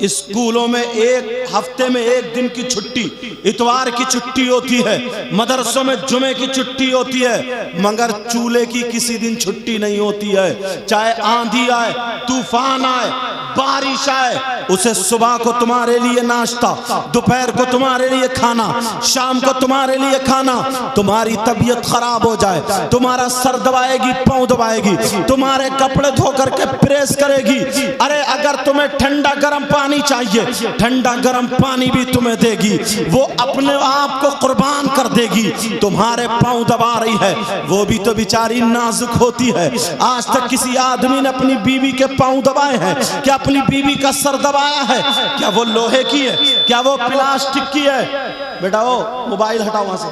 स्कूलों में एक हफ्ते में एक दिन की छुट्टी, इतवार की छुट्टी होती है, मदरसों में जुमे की छुट्टी होती है, मगर चूल्हे की किसी दिन छुट्टी नहीं होती है। चाहे आंधी आए, तूफान आए, बारिश आए, उसे सुबह को तुम्हारे लिए नाश्ता, दोपहर को तुम्हारे लिए खाना, शाम को तुम्हारे लिए खाना। तुम्हारी तबीयत खराब हो जाए, तुम्हारा सर दबाएगी, पांव दबाएगी, तुम्हारे कपड़े धो करके प्रेस करेगी। अरे अगर तुम्हें ठंडा गर्म पानी चाहिए, ठंडा गर्म पानी भी तुम्हें देगी। वो अपने आप को कुर्बान कर देगी, तुम्हारे पांव दबा रही है। वो भी तो बेचारी नाजुक होती है। आज तक किसी आदमी ने अपनी बीवी के पांव दबाए हैं क्या? अपनी बीवी का सर दबाया है क्या? वो लोहे की है क्या? वो प्लास्टिक की है? बेटा वो मोबाइल हटाओ वहां से,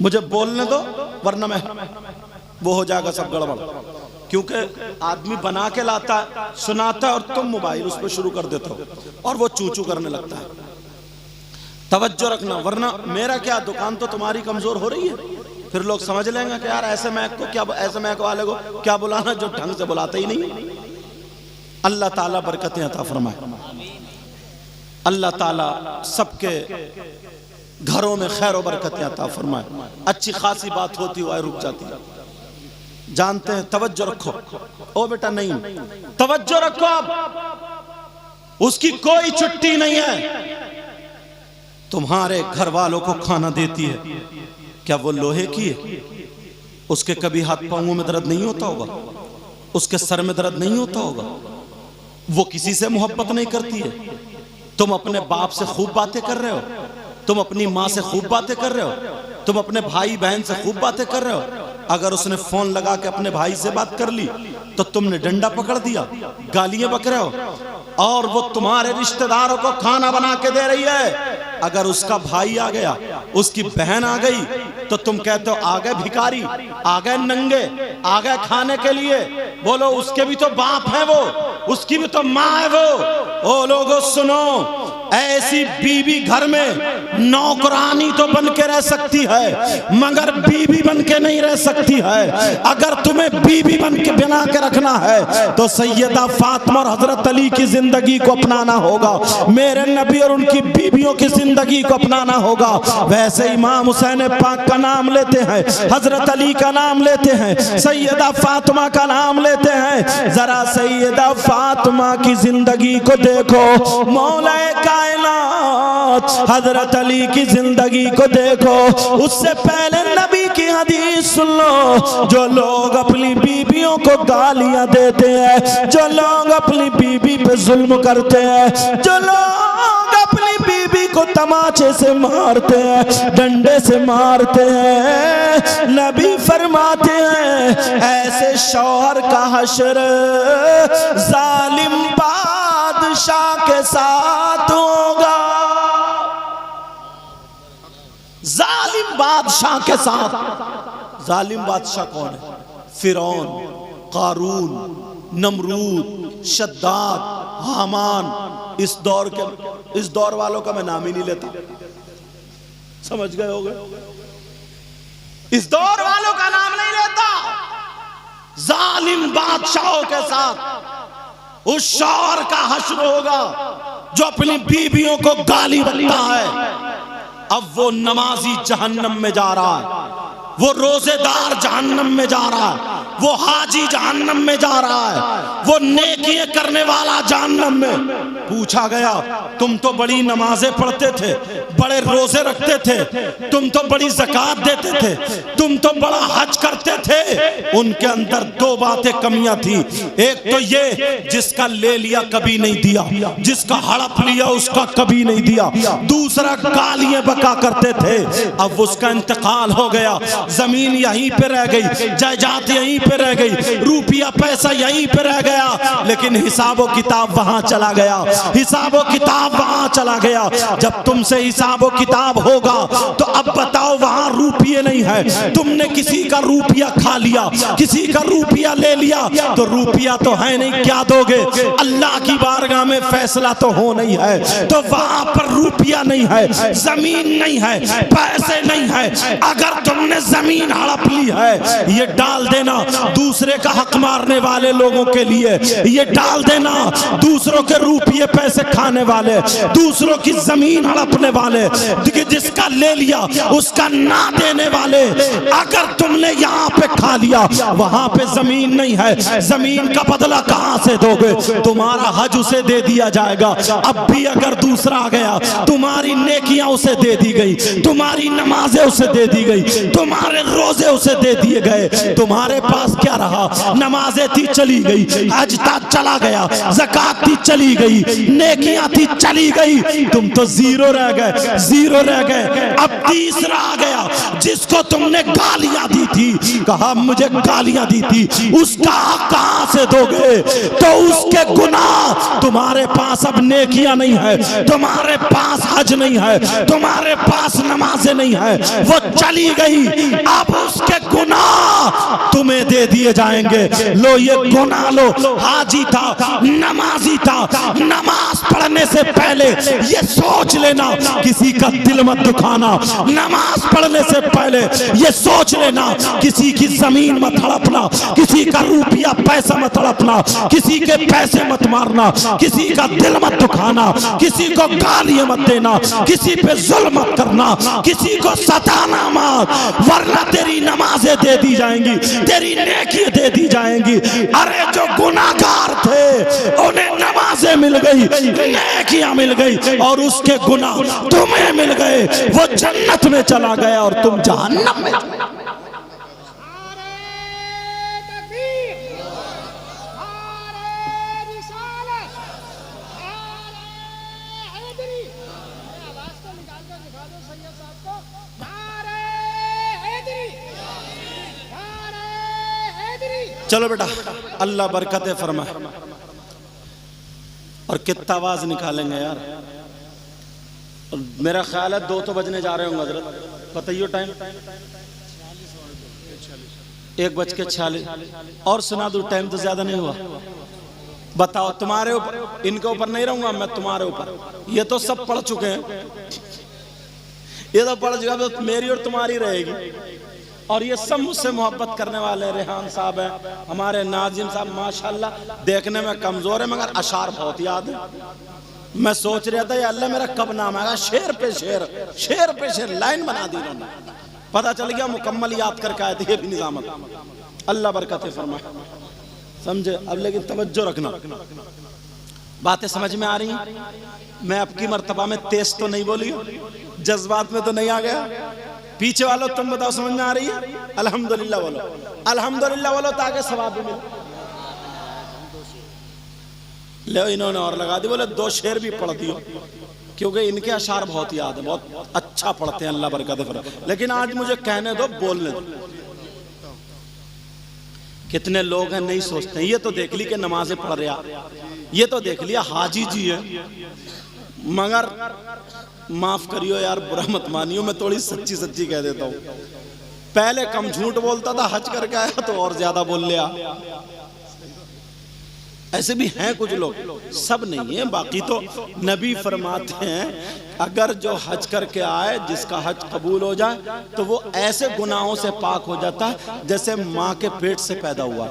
मुझे बोलने दो, वरना मैं वो हो जाएगा सब गड़बड़। क्योंकि आदमी बना के लाता है, सुनाता है, और तुम मोबाइल उस पर शुरू कर देते हो और वो चू चू करने लगता है। तवज्जो रखना, वरना मेरा क्या, दुकान तो तुम्हारी कमजोर हो रही है। फिर लोग समझ लेंगे कि यार ऐसे मैक को क्या, ऐसे मैक वाले को क्या बुलाना जो ढंग से बुलाते ही नहीं। अल्लाह ताला बरकतें अता फरमाए, अल्लाह ताला सबके घरों में खैर और बरकतें अता फरमाए। अच्छी खासी बात होती हुआ रुक जाती है, जानते हैं। तवज्जो रखो ओ बेटा, नहीं तवज्जो रखो। अब उसकी कोई छुट्टी नहीं है, तुम्हारे घर वालों को खाना देती है। क्या वो लोहे की है? उसके कभी हाथ पांवों में दर्द नहीं होता होगा? उसके सर में दर्द नहीं होता होगा? वो किसी से मोहब्बत नहीं करती है? तुम अपने बाप से खूब बातें कर रहे हो, तुम अपनी माँ से खूब बातें कर रहे हो, तुम अपने भाई बहन से खूब बातें कर रहे हो। अगर उसने फोन लगा के अपने भाई से बात कर ली तो तुमने डंडा पकड़ दिया, गालियां बक रहे हो। और वो तुम्हारे रिश्तेदारों को खाना बना के दे रही है। अगर उसका भाई आ गया, उसकी बहन आ गई, तो तुम कहते हो आ गए भिखारी, आ गए नंगे, आ गए खाने के लिए। बोलो उसके भी तो बाप है वो, उसकी भी तो माँ है वो। ओ लोगों सुनो, ऐसी बीवी घर में नौकरानी तो बन के रह सकती है, मगर बीवी बन के नहीं रह सकती है। अगर तुम्हें बीवी बन के बना के रखना है तो सैयदा फातिमा और हजरत अली की जिंदगी को अपनाना होगा, मेरे नबी और उनकी बीवियों की जिंदगी को अपनाना होगा। वैसे इमाम हुसैन पाक का नाम लेते हैं, हजरत अली का नाम लेते हैं, सैयदा फातिमा का नाम लेते हैं। जरा सैयदा फातिमा की जिंदगी को देखो, मौला कायनात हजरत अली की जिंदगी को देखो। उससे पहले नबी की हदीस सुन लो। जो लोग अपनी बीवियों को गालियां देते हैं, जो लोग अपनी बीवी पे जुल्म करते हैं, जो लोग अपनी बीवी को तमाचे से मारते हैं, डंडे से मारते हैं, नबी फरमाते हैं ऐसे शौहर का हश्र जालिम बादशाह के साथ होगा। जालिम बादशाह के साथ। जालिम बादशाह कौन है? फिरौन, कारून, नमरूद, शद्दाद, हामान। इस दौर वालों का मैं नाम ही नहीं लेता, समझ गए होगे? इस दौर वालों का नाम नहीं लेता। जालिम बादशाहों के साथ उस शौहर का हश्र होगा जो अपनी बीवियों को गाली देता है। अब वो नमाजी जहन्नम में जा रहा है, वो रोजेदार जहन्नम में जा रहा है, वो हाजी जहन्नम में जा रहा है, वो नेकियां करने वाला जहन्नम में। पूछा गया तुम तो बड़ी नमाजें पढ़ते थे, बड़े रोजे रखते थे, तुम तो बड़ी ज़कात देते थे, तुम तो बड़ा हज करते थे। उनके अंदर दो बातें कमियां थी। एक तो ये जिसका ले लिया कभी नहीं दिया, जिसका हड़प लिया उसका कभी नहीं दिया। दूसरा गालियां बका करते थे। अब उसका इंतकाल हो गया, जमीन यहीं पे रह गई, जायदाद यहीं पे रह गई, रुपया पैसा यहीं पे रह गया, लेकिन हिसाबो किताब वहां चला गया, हिसाबो किताब वहां चला गया। जब तुमसे हिसाबो किताब होगा तो अब बताओ वहां रुपये नहीं है, तुमने किसी का रुपया खा लिया, किसी का रुपया ले लिया, तो रुपया तो है नहीं, क्या दोगे? अल्लाह की बारगाह में फैसला तो हो नहीं है, तो वहां पर रुपया नहीं है, जमीन नहीं है, पैसे नहीं है। अगर तुमने जमीन हड़प ली है, ये डाल देना दूसरे का हक मारने वाले लोगों के लिए, ये डाल देना दूसरों के रुपये पैसे खाने वाले, दूसरों की जमीन हड़पने वाले, जिसका ले लिया उसका ना देने वाले। अगर तुमने यहाँ पे खा लिया, वहां पे जमीन नहीं है, जमीन का बदला कहां से दोगे? तुम्हारा हज उसे दे दिया जाएगा। अब भी अगर दूसरा आ गया, तुम्हारी नेकियां उसे दे दी गई, तुम्हारी नमाजें उसे दे दी गई, तुम्हारे रोजे उसे दे दिए गए। तुम्हारे पास क्या रहा? नमाजें थी चली गई, हज था चला गया, ज़कात थी चली गई, नेकियां थी चली गई, तुम तो जीरो रह गए, जीरो रह गए। अब तीसरा आ गया जिसको तुमने गालियां दी थी, कहा मुझे गालियां दी थी, उसका हक कहां से दोगे? तो उसके गुनाह, तुम्हारे पास अब नेकियां नहीं है, तुम्हारे पास हज नहीं है, तुम्हारे पास नमाजें नहीं है, वो चली गई। अब उसके गुनाह तुम्हें दे दिए जाएंगे। लो ये गुनाह लो, हाजी था, नमाजी था, नमाज पढ़ने से पहले ये सोच लेना किसी का दिल मत दुखाना, नमाज पढ़ने से पहले ये सोच लेना किसी की जमीन मत हड़पना, किसी का रुपया पैसा मत हड़पना, किसी के पैसे मत मारना, किसी का दिल मत दुखाना, किसी को गालियां मत देना, किसी पे जुल्म मत करना, किसी को सताना मत, वरना तेरी नमाजें दे दी जाएंगी, तेरी नेकी दे दी जाएंगी। अरे जो गुनाहगार थे उन्हें नमाजें मिल गई, नेकियां मिल गई, और उसके गुनाह तुम्हें मिल गए। वो जन्नत में चला गया और तुम जहन्नम में। चलो बेटा, अल्लाह बरकत फरमाए। और कितना आवाज निकालेंगे यार? मेरा ख्याल है 2 तो बजने जा रहे होंगे हजरत, बताइए टाइम। 1:46 और सुना दो, टाइम तो ज्यादा नहीं हुआ। बताओ, तुम्हारे ऊपर, इनके ऊपर नहीं रहूंगा मैं, तुम्हारे ऊपर। ये तो सब पढ़ चुके हैं, ये तो पढ़ चुके, तो मेरी और तुम्हारी रहेगी। और ये सब मुझसे मोहब्बत करने वाले रेहान साहब हैं, हमारे नाजिम साहब माशाल्लाह देखने में कमजोर है मगर अशार बहुत याद है। मैं सोच रहा था या अल्लाह मेरा कब नाम आएगा, शेर पे शेर, शेर पे शेर लाइन बना दी उन्होंने। पता चल गया मुकम्मल याद करके आए थे ये भी निजामत। अल्लाह बरकत फरमाए, समझे? अब लेकिन तवज्जो रखना, बातें समझ में आ रही हैं? मैं अब की मर्तबा में तेज तो नहीं बोली, जज्बात में तो नहीं आ गया? पीछे वालों तुम बताओ समझ में आ रही है? अल्हम्दुलिल्लाह बोलो, अल्हम्दुलिल्लाह बोलो ताकि सवाब भी मिले। ले इन्होंने और लगा दी, बोले 2 शेर भी पढ़ दियो, क्योंकि इनके अशार बहुत याद है, बहुत अच्छा पढ़ते हैं, अल्लाह बरकत फरमाए। लेकिन आज मुझे कहने दो, बोलने दो। कितने लोग हैं नहीं सोचते हैं। ये तो देख ली कि नमाजें पढ़ रहा, ये तो देख लिया हाजी जी है, मगर माफ करियो यार, बुरा मत मानियो, मैं थोड़ी सच्ची सच्ची कह देता हूँ। पहले कम झूठ बोलता था, हज करके आया तो और ज्यादा बोल लिया। ऐसे भी हैं कुछ लोग, सब नहीं है। बाकी तो नबी फरमाते हैं अगर जो हज करके आए, जिसका हज कबूल हो जाए, तो वो ऐसे गुनाहों से पाक हो जाता है जैसे माँ के पेट से पैदा हुआ।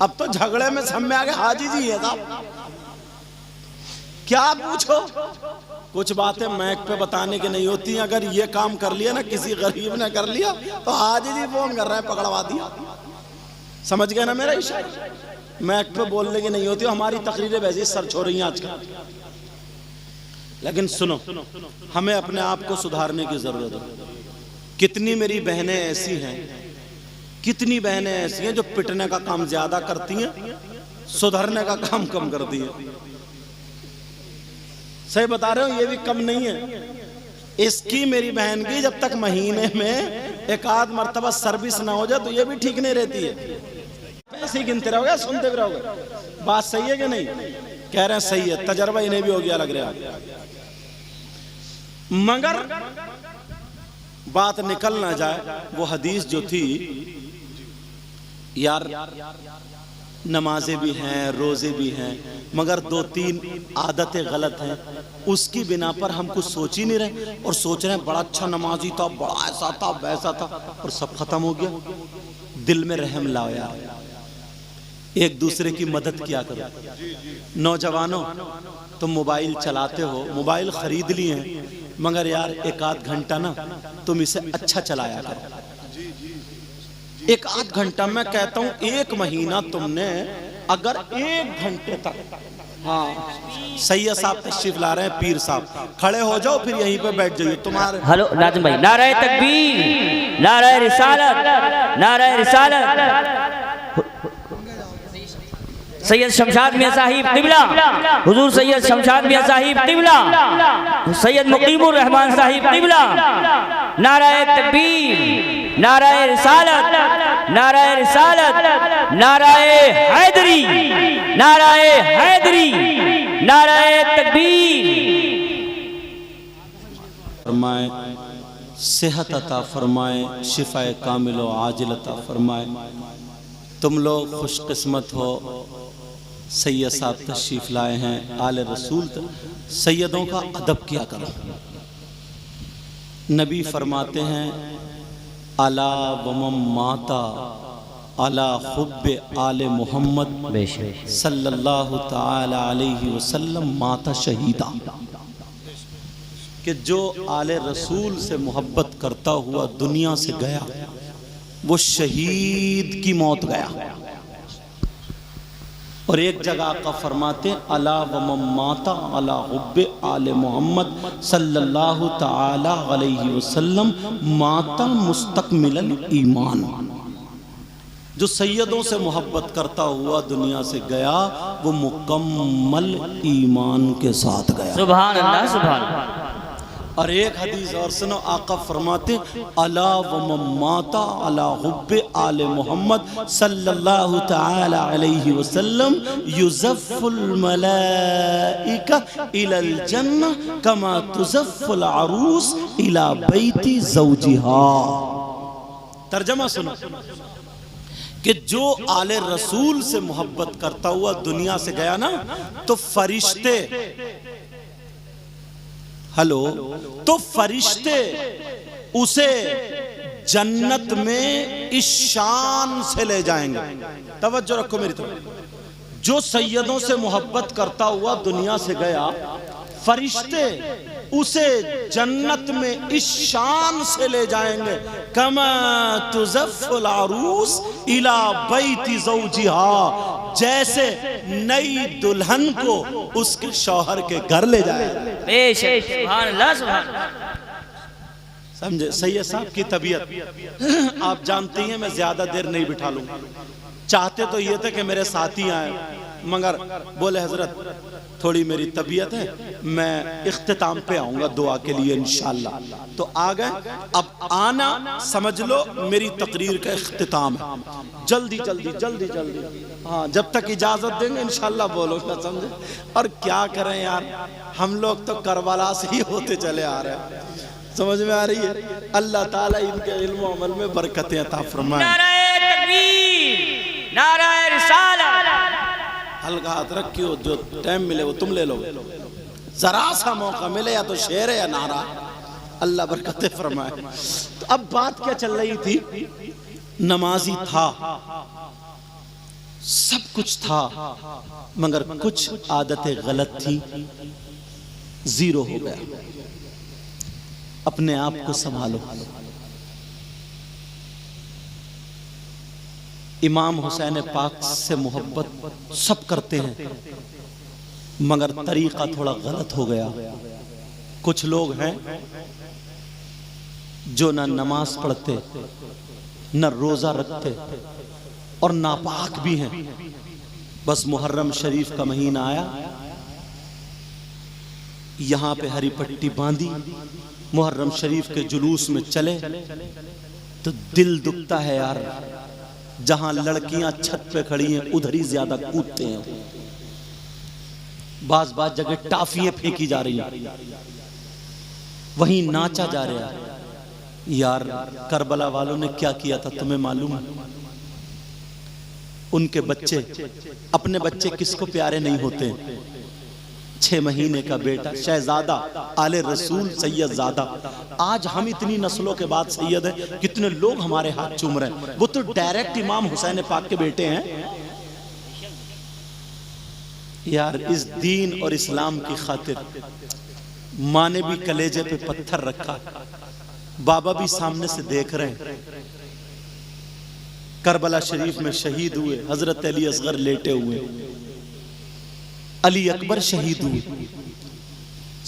अब तो झगड़े में सब में आ गए हाजी जी है साहब, क्या पूछो, कुछ बातें मैक पे बताने की नहीं होती। अगर ये काम कर लिया ना, किसी गरीब ने कर लिया, तो आज ही फोन कर रहे हैं, पकड़वा दिया। समझ गए ना मेरा इशारा? मैक पे बोलने की नहीं होती। हमारी तकरीरें वैसे सर्च हो रही हैं आजकल। लेकिन सुनो, हमें अपने आप को सुधारने की जरूरत है। कितनी मेरी बहनें ऐसी हैं, कितनी बहनें ऐसी हैं जो पिटने का काम ज्यादा करती हैं, सुधरने का काम कम करती हैं। सही बता रहे हो, ये भी कम नहीं है। इसकी मेरी बहन की जब तक महीने में एक आध मर्तबा सर्विस ना हो जाए तो ये भी ठीक नहीं रहती है। पैसे ही गिनते रहोगे, सुनते भी रहोगे। बात सही है कि नहीं? कह रहे हैं सही है, तजर्बा इन्हें भी हो गया लग रहा है। मगर बात निकल ना जाए, वो हदीस जो थी यार, नमाजें भी हैं, रोजे भी हैं, मगर 2-3 आदतें गलत हैं। उसकी बिना पर हम कुछ सोच ही नहीं रहे और सोच रहे हैं बड़ा अच्छा नमाजी था, बड़ा ऐसा था वैसा था, और सब खत्म हो गया। दिल में रहम लाओ यार, एक दूसरे की मदद किया करो। नौजवानों, तुम मोबाइल चलाते हो, मोबाइल खरीद लिए हैं, मगर यार एक आध घंटा ना तुम इसे अच्छा चलाया करो। एक आध घंटा, मैं कहता हूं 1 महीना तुमने अगर 1 घंटे तक, हाँ सैयद साहब तशरीफ ला रहे हैं, पीर साहब खड़े हो जाओ, फिर यहीं पे बैठ जाइए तुम्हारे। हेलो नाज़िम भाई, नारे तकबीर, नारे रिसालत, नारे रिसालत। सैयद शमशाद मियां साहिब क़िबला, हुजूर सैयद शमशाद मियां साहिब क़िबला, सैयद मुक़ीमुर रहमान साहिब क़िबला। नारे तकबीर, नारे रिसालत, नारे रिसालत, नारे हैदरी, नारे हैदरी, नारे तकबीर। फरमाए सेहत अता फरमाए, शिफाए कामिल व आजिल अता फरमाए। तुम लोग खुशकिस्मत हो, सैयद साहब तशरीफ लाए हैं, आले रसूल। सैयदों का अदब किया करो। नबी फरमाते हैं, अला वमम माता अला हुब्बे आले मोहम्मद सल्लल्लाहु ताला अलैहि वसल्लम माता शहीदा, कि जो आले रसूल से मोहब्बत करता हुआ दुनिया से गया, वो शहीद की मौत गया। और एक जगह का फरमाते, अला व माता अला हुब्बे आले मोहम्मद सल्लल्लाहु ताला अलैहि वसल्लम माता मुस्तकमिलन ईमान। जो सैयदों से मोहब्बत करता हुआ दुनिया से गया, वो मुकम्मल ईमान के साथ गया। सुभान अल्लाह, सुभान अल्लाह। और एक हदीस और सुनो, आका फरमाते, अला व माता अला हुब्बे आले मोहम्मद सल्लल्लाहु ताला अलैहि वसल्लम युज़फ़ुल मलाइका इलल जन्नह कमा तुज़फ़ुल अरूस इला बैति ज़ौजिहा। तर्जमा सुनो, कि जो आले रसूल से मोहब्बत करता हुआ दुनिया से गया ना, तो फरिश्ते, हेलो, तो फरिश्ते उसे जन्नत में इस शान से ले जाएंगे। तवज्जो रखो मेरी तरफ। जो सैयदों से मोहब्बत करता हुआ दुनिया से गया, फरिश्ते उसे जन्नत में इस शान से ले जाएंगे, कमा तुज़फ़ुल अरूस इला बैति ज़ौजिहा, जैसे नई दुल्हन को उसके शौहर के घर ले जाए। सुभान अल्लाह, सुभान अल्लाह। समझे? सैयद साहब की तबीयत आप जानती हैं, मैं ज्यादा देर नहीं बिठा लूंगा। चाहते तो ये थे कि मेरे साथी आए, मगर बोले हजरत थोड़ी मेरी तबीयत है, मैं इख्तिताम पे आऊंगा दुआ के लिए इंशाअल्लाह। तो आ गए। अब आना समझ लो मेरी तकरीर का इख्तिताम है। जल्दी जल्दी जल्दी जल्दी, हाँ, जब तक इजाजत देंगे इंशाअल्लाह बोलूंगा, समझे? और क्या करें यार, हम लोग तो करबला से ही होते चले आ रहे हैं। समझ में आ रही है? अल्लाह ताला इनके इल्म और अमल में बरकतें अता फरमाए। नारे तकबीर, नारे रिसालत। हल्का हाथ रखियो, जो टाइम मिले वो तुम ले लो। जरा सा मौका मिले, या तो शेर है या नारा। अल्लाह बरकतें फरमाए। तो अब बात क्या चल रही थी? नमाजी था, सब कुछ था, मगर कुछ आदतें गलत थी। जीरो हो गया। अपने आप को संभालो। इमाम हुसैन पाक से मोहब्बत सब करते हैं, मगर तरीका थोड़ा गलत हो गया। कुछ लोग हैं जो ना नमाज पढ़ते, न रोजा रखते और नापाक भी हैं। बस मुहर्रम शरीफ का महीना आया, यहां पे हरी पट्टी बांधी, मुहर्रम शरीफ के जुलूस में चले तो दिल दुखता है यार। जहां लड़कियां छत पे खड़ी हैं उधर ही ज्यादा कूदते हैं। बाज जगह टाफियां फेंकी जा रही हैं, वहीं नाचा जा रहा है। यार करबला वालों ने क्या किया था तुम्हें मालूम है? उनके बच्चे, अपने बच्चे किसको प्यारे नहीं होते? 6 महीने का बेटा शहजादा, आले रसूल सैयदजादा। आज हम इतनी नस्लों के बाद सैयद हैं, कितने लोग हमारे हाथ चूम रहे हैं। वो तो डायरेक्ट इमाम हुसैन पाक के बेटे हैं। यार इस दीन और इस्लाम की खातिर माँ ने भी कलेजे पे पत्थर रखा, बाबा भी सामने से देख रहे हैं। करबला शरीफ में शहीद हुए, हजरत अली असगर लेटे हुए, अली अकबर शहीद हुए,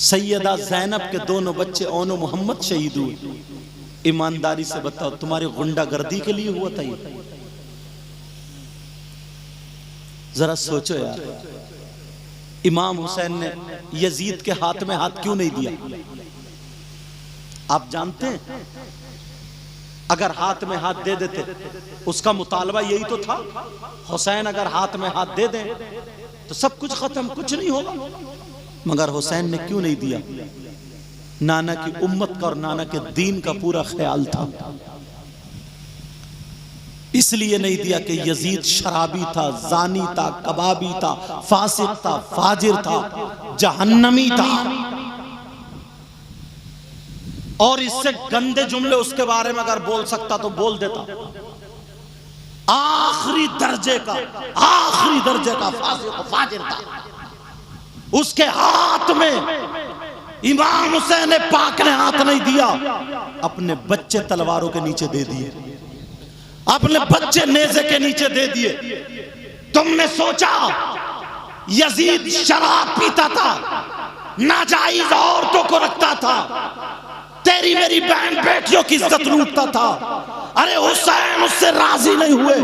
सैयदा ज़ैनब के दोनों बच्चे ओनो मोहम्मद शहीद हुए। ईमानदारी से बताओ, तुम्हारी गुंडागर्दी के लिए हुआ था ये? जरा सोचो यार। इमाम हुसैन ने यजीद के हाथ में हाथ क्यों नहीं दिया? आप जानते हैं, अगर हाथ में हाथ दे देते, उसका मुतालबा यही तो था, हुसैन अगर हाथ में हाथ दे दें तो सब कुछ खत्म, कुछ नहीं होगा। मगर हुसैन ने क्यों नहीं दिया? नाना की उम्मत का और नाना के दीन का पूरा ख्याल था, इसलिए नहीं दिया कि यजीद शराबी था, जानी था, कबाबी था, फासिक था, फाजिर था, जहन्नमी था। और इससे गंदे जुमले उसके बारे में अगर बोल सकता तो बोल देता। आखिरी दर्जे का फासिक और फाजिर था। उसके हाथ में इमाम हुसैन पाक ने हाथ नहीं दिया, अपने बच्चे तलवारों के नीचे दे दिए, अपने बच्चे नेज़े के नीचे दे दिए। तुमने सोचा यजीद शराब पीता था, नाजायज औरतों को रखता था, तेरी मेरी बहन बेटियों की इज्जत लूटता था। अरे हुसैन उससे राजी नहीं हुए,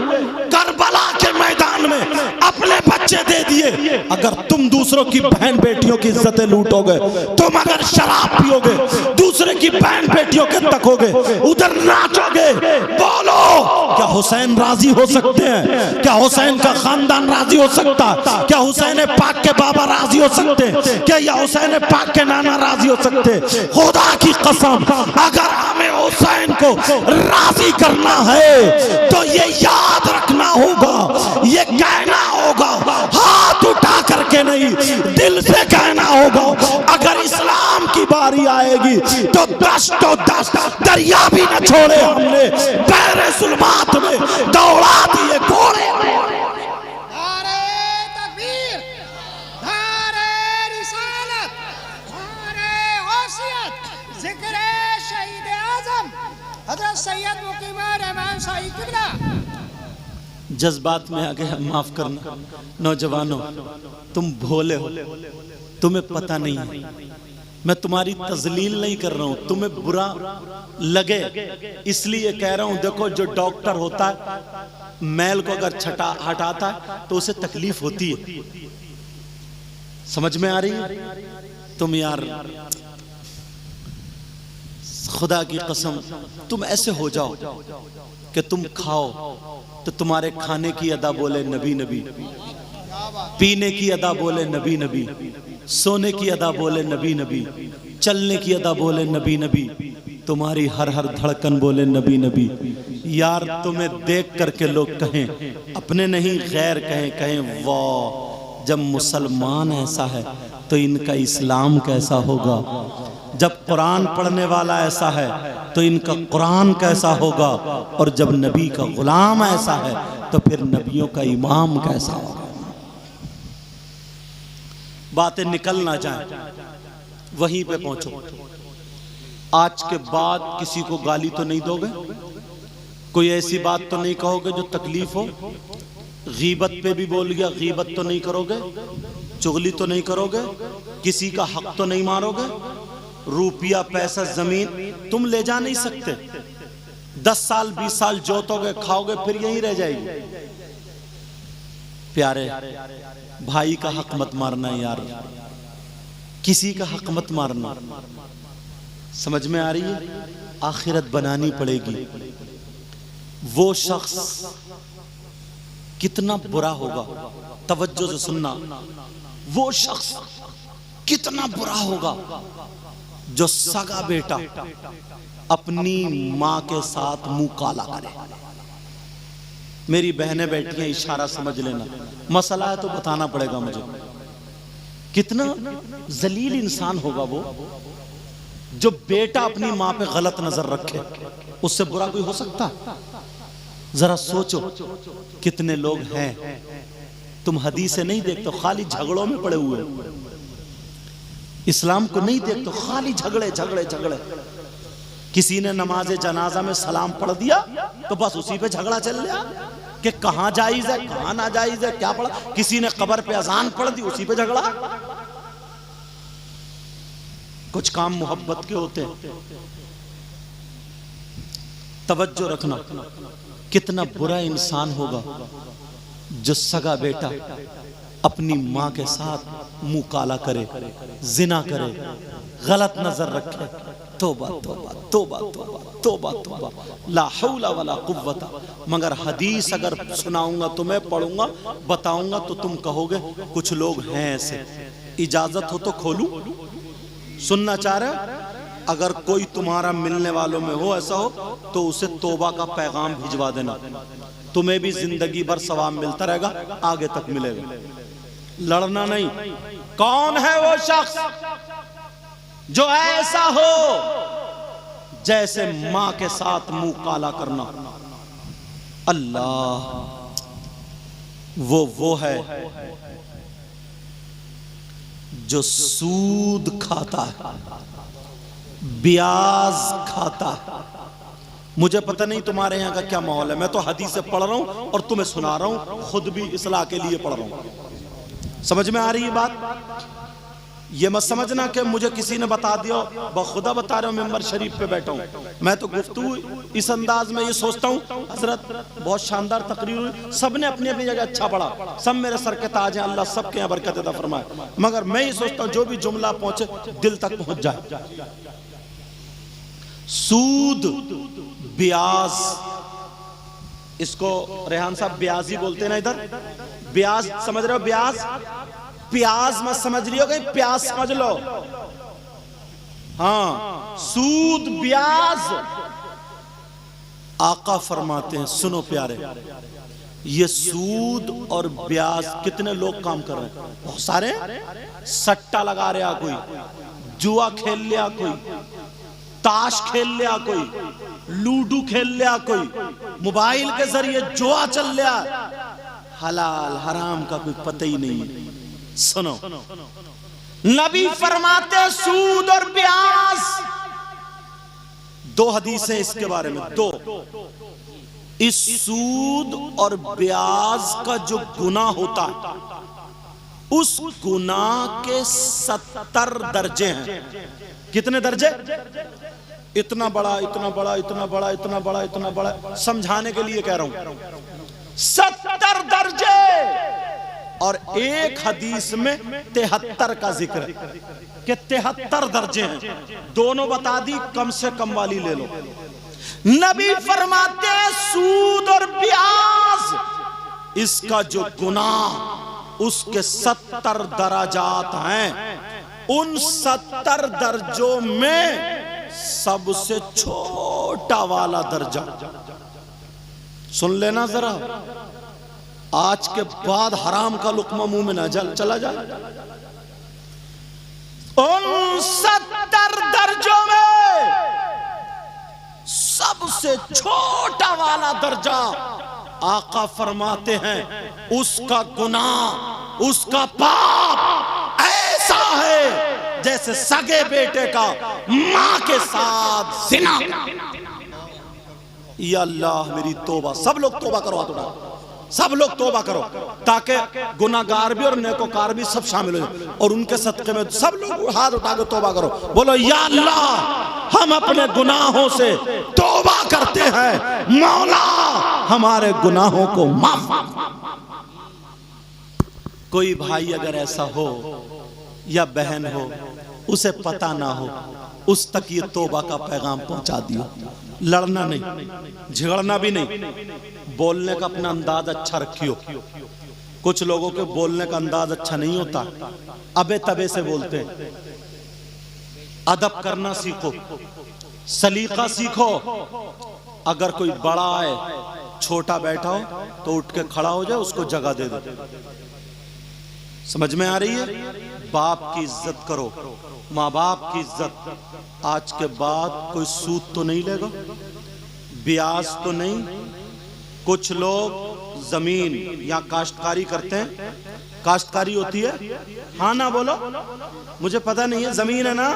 करबला के मैदान में अपने बच्चे दे दिए। अगर तुम दूसरों की बहन बेटियों की इज्जतें लूटोगे, तुम अगर शराब पियोगे, दूसरे की बहन बेटियों के तकोगे, उधर नाचोगे, बोलो क्या हुसैन राजी हो सकते हैं? क्या हुसैन का खानदान राजी हो सकता? क्या हुसैन पाक के बाबा राजी हो सकते? क्या या हुसैन पाक के नाना राजी हो सकते? खुदा की कसम, अगर हमें हुसैन को राजी करना है तो ये याद रखना होगा, ये कहना होगा, हाथ उठा करके नहीं, दिल से कहना होगा। अगर इस्लाम की बारी आएगी तो 10 दरिया भी न छोड़े हमने, पैरे जुल्मात में दौड़ा दिए घोड़े। जज्बात में आ गया, माफ करना नौजवानों, तुम भोले हो, तुम्हें पता नहीं है। मैं तुम्हारी तजलील नहीं कर रहा हूं, तुम्हें बुरा लगे इसलिए कह रहा हूं। देखो, जो डॉक्टर होता है मैल को अगर हटाता है तो उसे तकलीफ होती है, समझ में आ रही है? तुम यार खुदा की कसम, तुम ऐसे हो जाओ कि तुम खाओ तो तुम्हारे खाने की अदा बोले नबी नबी, पीने की अदा बोले नबी नबी, सोने की अदा बोले नबी नबी, चलने की अदा बोले नबी नबी, तुम्हारी हर हर धड़कन बोले नबी नबी। यार तुम्हें देख करके लोग कहें, अपने नहीं गैर कहें वाह, जब मुसलमान ऐसा है तो इनका इस्लाम कैसा होगा, जब कुरान पढ़ने वाला ऐसा है तो इनका कुरान कैसा होगा, और जब नबी का गुलाम ऐसा है तो फिर नबियों का इमाम कैसा होगा। बातें निकल ना जाए, वहीं पे पहुंचो। आज के बाद किसी को गाली तो नहीं दोगे, कोई ऐसी बात तो नहीं कहोगे जो तकलीफ हो, गीबत पे भी बोल गया, गीबत तो नहीं करोगे, चुगली तो नहीं करोगे, किसी का हक तो नहीं मारोगे, रुपया पैसा जमीन तुम ले जा नहीं सकते। 10 साल 20 साल जोतोगे खाओगे फिर यहीं रह जाएगी। प्यारे भाई का हक मत मारना यार, किसी का हक मत मारना। समझ में आ रही है? आखिरत बनानी पड़ेगी। वो शख्स कितना बुरा होगा, तवज्जो से सुनना, वो शख्स कितना बुरा होगा जो सगा बेटा अपनी मां के साथ मुंह काला करे। मेरी बहनें बैठी हैं, इशारा समझ लेना, मसला है तो बताना पड़ेगा मुझे। कितना जलील इंसान होगा वो जो बेटा अपनी मां पे गलत नजर रखे। उससे बुरा कोई हो सकता? जरा सोचो कितने लोग हैं, तुम हदीसें नहीं देखते, खाली झगड़ों में पड़े हुए, इस्लाम को नहीं देखते, खाली झगड़े झगड़े झगड़े। किसी ने नमाज जनाजा में सलाम पढ़ दिया तो बस उसी पे झगड़ा चल गया कि कहां जायज है कहां ना जायज है, क्या पढ़ा। किसी ने कब्र पे अजान पढ़ दी, उसी पे झगड़ा। कुछ काम मोहब्बत के होते हैं। तवज्जो रखना, कितना बुरा इंसान होगा जो सगा बेटा अपनी मां के साथ मुंह काला करे, जिना करे, गलत नजर रखे। तौबा तौबा तौबा तौबा तौबा तौबा, ला हौला वला कुव्वता। मगर हदीस अगर सुनाऊंगा तुम्हें, पढ़ूंगा, बताऊंगा तो तुम कहोगे कुछ लोग हैं ऐसे। इजाजत हो तो खोलूं? सुनना चाह रहे? अगर कोई तुम्हारा मिलने वालों में हो ऐसा हो तो उसे तौबा का पैगाम भिजवा देना, तुम्हें भी जिंदगी भर सवाब मिलता रहेगा, आगे तक मिलेगा। लड़ना नहीं। कौन है वो शख्स जो ऐसा हो जैसे मां के साथ मुंह काला करना? अल्लाह, वो है जो सूद खाता है, ब्याज खाता है। मुझे पता नहीं तुम्हारे यहां का क्या माहौल है, मैं तो हदीस से पढ़ रहा हूं और तुम्हें सुना रहा हूं, खुद भी इस्लाह के लिए पढ़ रहा हूं। समझ में आ रही है बात? ये मत समझना कि मुझे किसी ने बता दिया, बखुदा बता रहा हूं, मेंबर शरीफ पे बैठा हूं मैं तो गुफ्तगू इस अंदाज में ये सोचता हूं हजरत बहुत शानदार तकरीर हुई, सबने अपनी अपनी जगह अच्छा पढ़ा, सब मेरे सर के ताज हैं, अल्लाह सबके यहाँ बरकत अता फरमाए। मगर मैं ये सोचता हूं जो भी जुमला पहुंचे दिल तक पहुंच जाए। सूद, ब्याज, इसको रेहान साहब ब्याज ही बोलते हैं ना इधर। ब्याज समझ रहे हो? ब्याज, प्याज मत समझ रही हो, कहीं प्याज समझ लो। हाँ, सूद ब्याज। आका फरमाते हैं, सुनो प्यारे, ये सूद और ब्याज कितने लोग काम कर रहे हैं? बहुत सारे। सट्टा लगा रहा कोई, जुआ खेल लिया कोई, ताश खेल लिया कोई, लूडो खेल लिया कोई, मोबाइल के जरिए जुआ चल लिया। हलाल हराम का कोई पता ही नहीं। सुनो, नबी फरमाते सूद और ब्याज, दो हदीसें इसके बारे में, दो। इस सूद और ब्याज का जो गुनाह होता है, उस गुनाह के 70 दर्जे हैं। कितने दर्जे? इतना बड़ा, इतना बड़ा, इतना बड़ा, इतना बड़ा, इतना बड़ा, समझाने के लिए कह रहा हूं। 70 दर्जे। और एक हदीस में 73 का जिक्र है कि 73 दर्जे हैं। दोनों बता दी, कम से कम वाली ले लो। नबी फरमाते हैं सूद और ब्याज, इसका जो गुनाह, उसके 70 दराजात हैं। उन 70 दर्जों में सबसे छोटा वाला दर्जा, सुन लेना जरा, आज के बाद हराम का लुकमा मुंह में ना चला जाए। उन 70 दर्जों में सबसे छोटा वाला दर्जा, आका फरमाते हैं, उसका गुनाह, उसका पाप ऐसा है जैसे सगे बेटे का मां के साथ जिना। या अल्लाह मेरी तौबा। सब लोग तौबा करो, हाथ उठा, सब लोग तौबा करो, ताकि गुनाहगार भी और नेकोकार भी सब शामिल हो जाए और उनके सदक़े में सब लोग हाथ उठा के तौबा करो। बोलो या अल्लाह हम अपने गुनाहों से तौबा करते हैं, मौला हमारे गुनाहों को माफ। कोई भाई अगर ऐसा हो या बहन हो उसे पता ना हो, उस तक ये तौबा का पैगाम पहुंचा दियो। लड़ना नहीं, झगड़ना भी नहीं, बोलने का अपना अंदाज अच्छा रखियो। कुछ लोगों के बोलने का अंदाज अच्छा नहीं होता, अबे तबे से बोलते। अदब करना सीखो, सलीका सीखो। अगर कोई बड़ा है, छोटा बैठा हो तो उठ के खड़ा हो जाए, उसको जगह दे दो। समझ में आ रही है? बाप की इज्जत करो, माँ बाप की इज्जत। आज के बाद कोई सूद तो नहीं लेगा, ब्याज तो नहीं। कुछ लोग जमीन या काश्तकारी करते हैं, काश्तकारी होती है, हाँ ना बोलो, मुझे पता नहीं है, जमीन है ना,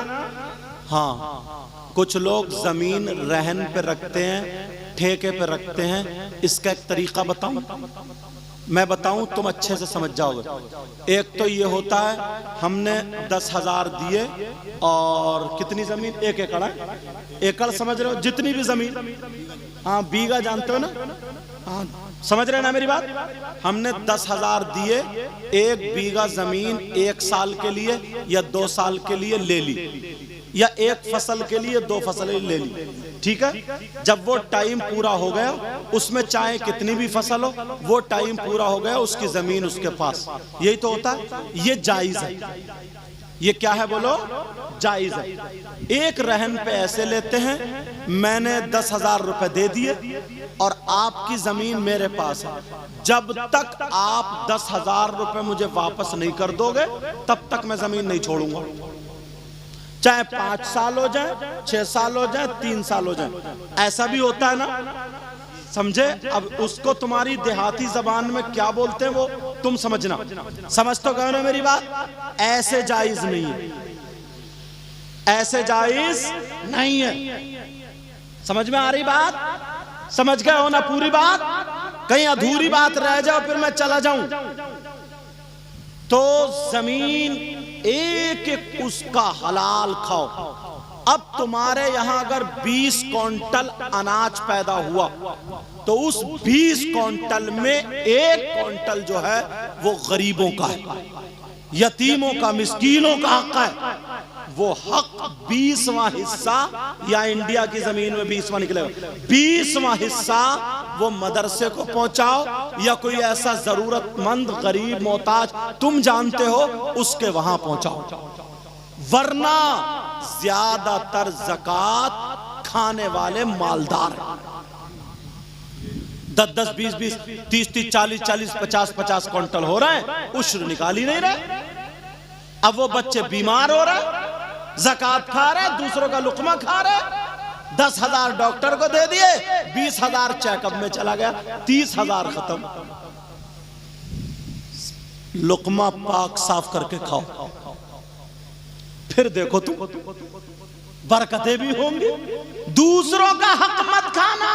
हाँ। कुछ लोग जमीन रहन पे रखते हैं, ठेके पे रखते हैं। इसका एक तरीका बताऊं, मैं बताऊं तुम अच्छे से समझ जाओगे। एक तो ये होता है, हमने 10,000 दिए और कितनी जमीन, 1 एकड़ है, एकड़ समझ रहे हो, जितनी भी जमीन, हाँ बीघा जानते हो ना, हाँ समझ रहे हैं ना मेरी बात। हमने 10,000 दिए, 1 बीघा जमीन 1 साल के लिए या 2 साल के लिए ले ली, या 1 फसल के लिए 2 फसलें ले ली, ठीक है। जब वो टाइम पूरा हो गया, उसमें चाहे कितनी भी फसल हो, वो टाइम पूरा हो गया, उसकी जमीन उसके पास। यही तो होता है, ये जायज है। ये क्या है बोलो? जायज है। एक रहन पे ऐसे लेते हैं, मैंने 10,000 रुपए दे दिए और आपकी जमीन मेरे पास है। जब तक आप 10,000 रुपए मुझे वापस नहीं कर दोगे, तब तक मैं जमीन नहीं छोड़ूंगा। चाहे 5 साल हो जाए, 6 साल हो जाए, 3 साल हो जाए, ऐसा भी होता है ना, समझे। अब उसको तुम्हारी देहाती जबान में क्या बोलते हैं वो तुम समझना। समझ तो गए ना मेरी बात? ऐसे जायज नहीं है, ऐसे जायज नहीं है। समझ में आ रही बात? समझ गए हो ना पूरी बात? कहीं अधूरी बात रह जाओ फिर मैं चला जाऊं। तो जमीन एक एक उसका हलाल खाओ। अब तुम्हारे यहां अगर 20 क्विंटल अनाज पैदा हुआ तो उस 20 क्विंटल में 1 क्विंटल जो है वो गरीबों का है, यतीमों का, मिस्कीनों का हक है। वो हक 20वां हिस्सा, या इंडिया की जमीन में 20वां निकलेगा, 20वां हिस्सा वो मदरसे को पहुंचाओ, या कोई ऐसा जरूरतमंद गरीब मोहताज तुम जानते हो उसके वहां पहुंचाओ। वरना ज्यादातर ज़कात खाने वाले मालदार, 10-10, 20-20, 30-30, 40-40, 50-50 क्विंटल हो रहा है, उश्र निकाल ही नहीं रहे। अब वो बच्चे बीमार हो रहे, ज़कात खा रहे, दूसरों का लुकमा खा रहे। 10,000 डॉक्टर को दे दिए, 20,000 चेकअप में चला गया, 30,000 खत्म। लुकमा पाक साफ करके खाओ, फिर देखो तुम बरकतें भी होंगी। दूसरों का हक मत खाना।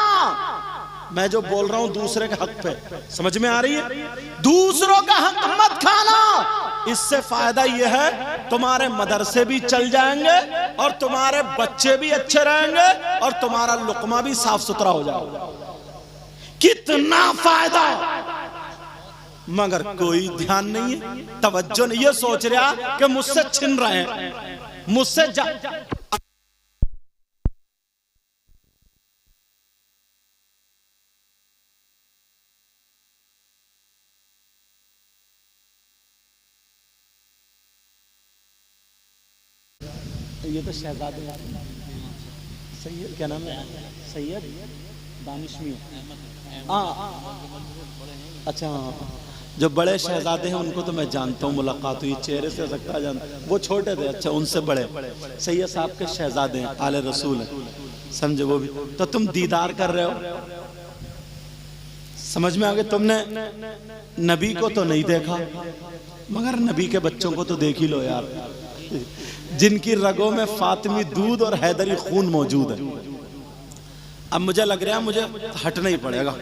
मैं जो बोल रहा हूं दूसरे के हक पे, समझ में आ रही है? दूसरों का हक मत खाना। इससे फायदा यह है तुम्हारे मदरसे भी चल जाएंगे और तुम्हारे बच्चे भी अच्छे रहेंगे और तुम्हारा लुकमा भी साफ सुथरा हो जाएगा। कितना फायदा, मगर कोई ध्यान नहीं है, तवज्जो नहीं। ये सोच रहा कि मुझसे छिन रहे हैं, मुझसे ये तो शहजादे सैयद, क्या नाम है? सैयद दानिशमी। अच्छा, जो बड़े शहजादे हैं उनको तो मैं जानता हूँ, मुलाकात हुई, चेहरे से सकता जानता। वो छोटे थे, अच्छा उनसे बड़े सैयद साहब के शहजादे हैं, आले रसूल हैं, समझे। वो भी तो तुम दीदार कर रहे हो, समझ में आ गया। तुमने नबी को तो नहीं देखा, मगर नबी के बच्चों को तो देख ही लो यार। जिनकी रगों में फातिमी दूध और हैदरी खून मौजूद है। अब मुझे लग रहा है मुझे हटना ही पड़ेगा।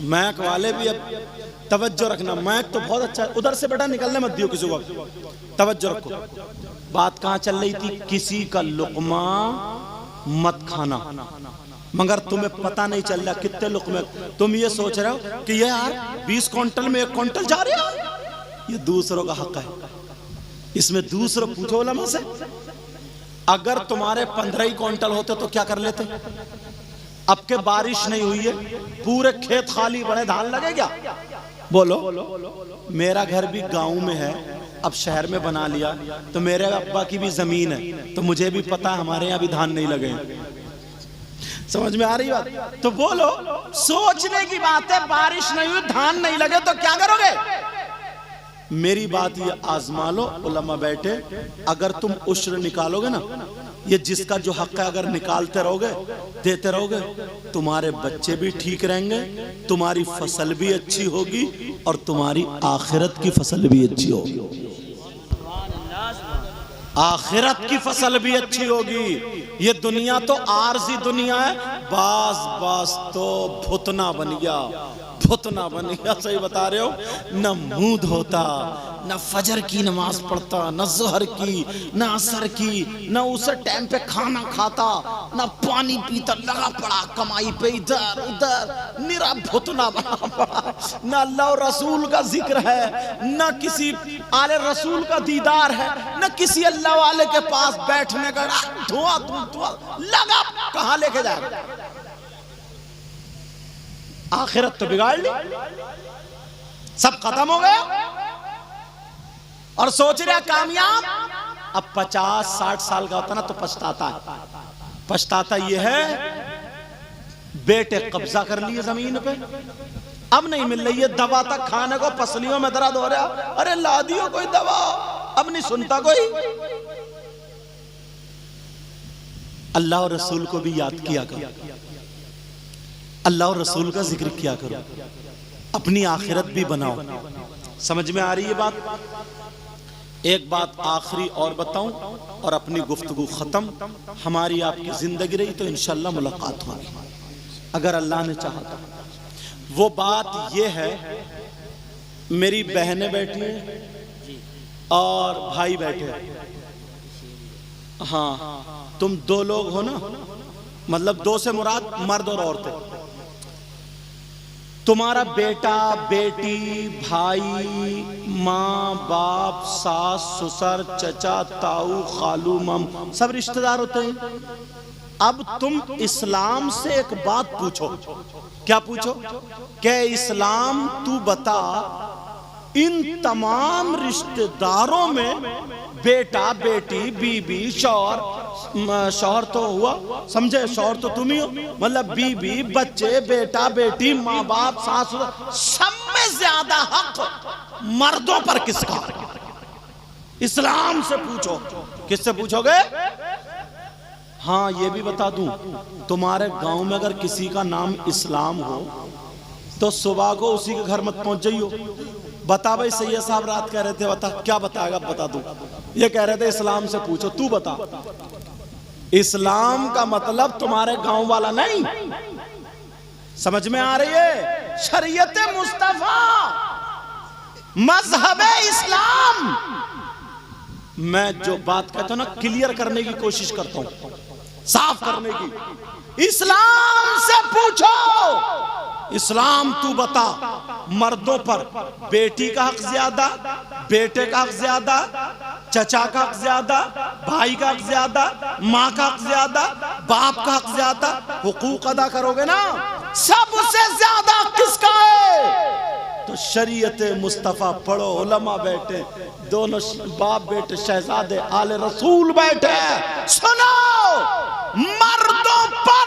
मैक वाले भी अब तवज्जो रखना, मैक तो बहुत अच्छा है, उधर से बेटा निकलने मत दियो किसी को, तवज्जो रखो। बात कहाँ चल रही थी? किसी का लुकमा मत खाना, मगर तुम्हें पता नहीं चल रहा कितने लुकमे। तुम ये सोच रहे हो कि ये यार 20 क्विंटल में 1 क्विंटल जा रहे हो, ये दूसरों का हक है, इसमें दूसरों पूछो उलमा से। अगर तुम्हारे 15 ही क्विंटल होते तो क्या कर लेते? अब के बारिश नहीं हुई है, पूरे खेत खाली बड़े, धान लगे क्या? बोलो। मेरा घर भी गांव में है, अब शहर में बना लिया, तो मेरे अब्बा की भी जमीन है, तो मुझे भी पता है हमारे यहाँ भी धान नहीं लगे। समझ में आ रही बात? तो बोलो, सोचने की बात है, बारिश नहीं हुई, धान नहीं लगे तो क्या करोगे? मेरी बात ये आजमा लो, उलमा बैठे, अगर तुम उश्र निकालोगे ना, ये जिसका जो हक है अगर निकालते रहोगे, देते रहोगे, तुम्हारे बच्चे भी ठीक रहेंगे, तुम्हारी फसल भी अच्छी होगी और तुम्हारी आखिरत की फसल भी अच्छी होगी। आखिरत की फसल भी अच्छी होगी। ये दुनिया तो आरजी दुनिया है, बास बास तो भुतना बन गया, भुतना बन गया। सही बता रहे हो, न मुंह धोता, न फजर की नमाज पढ़ता, न ज़ोहर की, न असर की, न उस टाइम पे खाना खाता, न पानी पीता, लगा पड़ा कमाई पे इधर उधर, निरा भुतना बना पड़ा। न अल्लाह और रसूल का जिक्र है, न किसी आले रसूल का दीदार है, न किसी अल्लाह वाले के पास बैठने का। धुआं धुआं लगा, कहां लेके जाएगा? आखिरत तो बिगाड़ ली, सब खत्म हो गया और सोच रहे कामयाब। अब 50-60 साल का होता ना तो पछताता है। पछताता ये है, बेटे कब्जा कर लिए जमीन पे, अब नहीं मिल रही है दवा, तक खाने को पसलियों में दर्द हो रहा, अरे ला दियो कोई दवा, अब नहीं सुनता कोई। अल्लाह और रसूल को भी याद किया करो, अल्लाह और रसूल का जिक्र किया करो, अपनी आखिरत भी बनाओ। समझ में आ रही है बात? एक बात आखिरी और बताऊं और अपनी गुफ्तगू खत्म। हमारी आपकी जिंदगी रही तो इंशाल्लाह मुलाकात होगी, अगर अल्लाह ने चाहा तो। वो बात ये है, मेरी बहनें बैठी हैं और भाई बैठे हैं। हाँ, तुम 2 लोग हो ना, मतलब 2 से मुराद मर्द और औरतें। तुम्हारा बेटा बेटी, भाई, माँ बाप, सास ससुर, चचा ताऊ, खालू माम, सब रिश्तेदार होते हैं। अब तुम इस्लाम से एक बात पूछो। क्या पूछो? क्या इस्लाम तू बता, इन तमाम रिश्तेदारों में बेटा बेटी, बीबी, शौहर तो हुआ, समझे, शौहर तो तुम ही हो, मतलब बीबी, बच्चे, बेटा बेटी, माँ बाप, सास, सब में ज्यादा हक मर्दों पर किसका? इस्लाम से पूछो। किससे पूछोगे? हाँ, ये भी बता दूं, तुम्हारे गांव में अगर किसी का नाम इस्लाम हो तो सुबह को उसी के घर मत पहुंच जाइयो। बता भाई, सैयद साहब रात कह रहे थे, बता क्या बताएगा? बता दूं, ये कह रहे थे इस्लाम से पूछो, तू बता। इस्लाम का मतलब तुम्हारे गांव वाला नहीं। समझ में आ रही है? शरीयत मुस्तफा, मजहब इस्लाम। मैं जो बात कहता हूं ना, क्लियर करने की कोशिश करता हूं, साफ करने की। इस्लाम से पूछो, इस्लाम तू बता, मर्दों पर बेटी का हक ज्यादा, बेटे का हक ज्यादा, चचा का हक ज्यादा, भाई का हक ज्यादा, माँ का हक ज्यादा, बाप का हक ज्यादा, हुकूक अदा करोगे ना, सबसे ज्यादा किसका है? तो शरीयत मुस्तफा पढ़ो, उलमा बैठे, दोनों बाप बेटे शहजादे आले रसूल बैठे, सुनो, मर्दों पर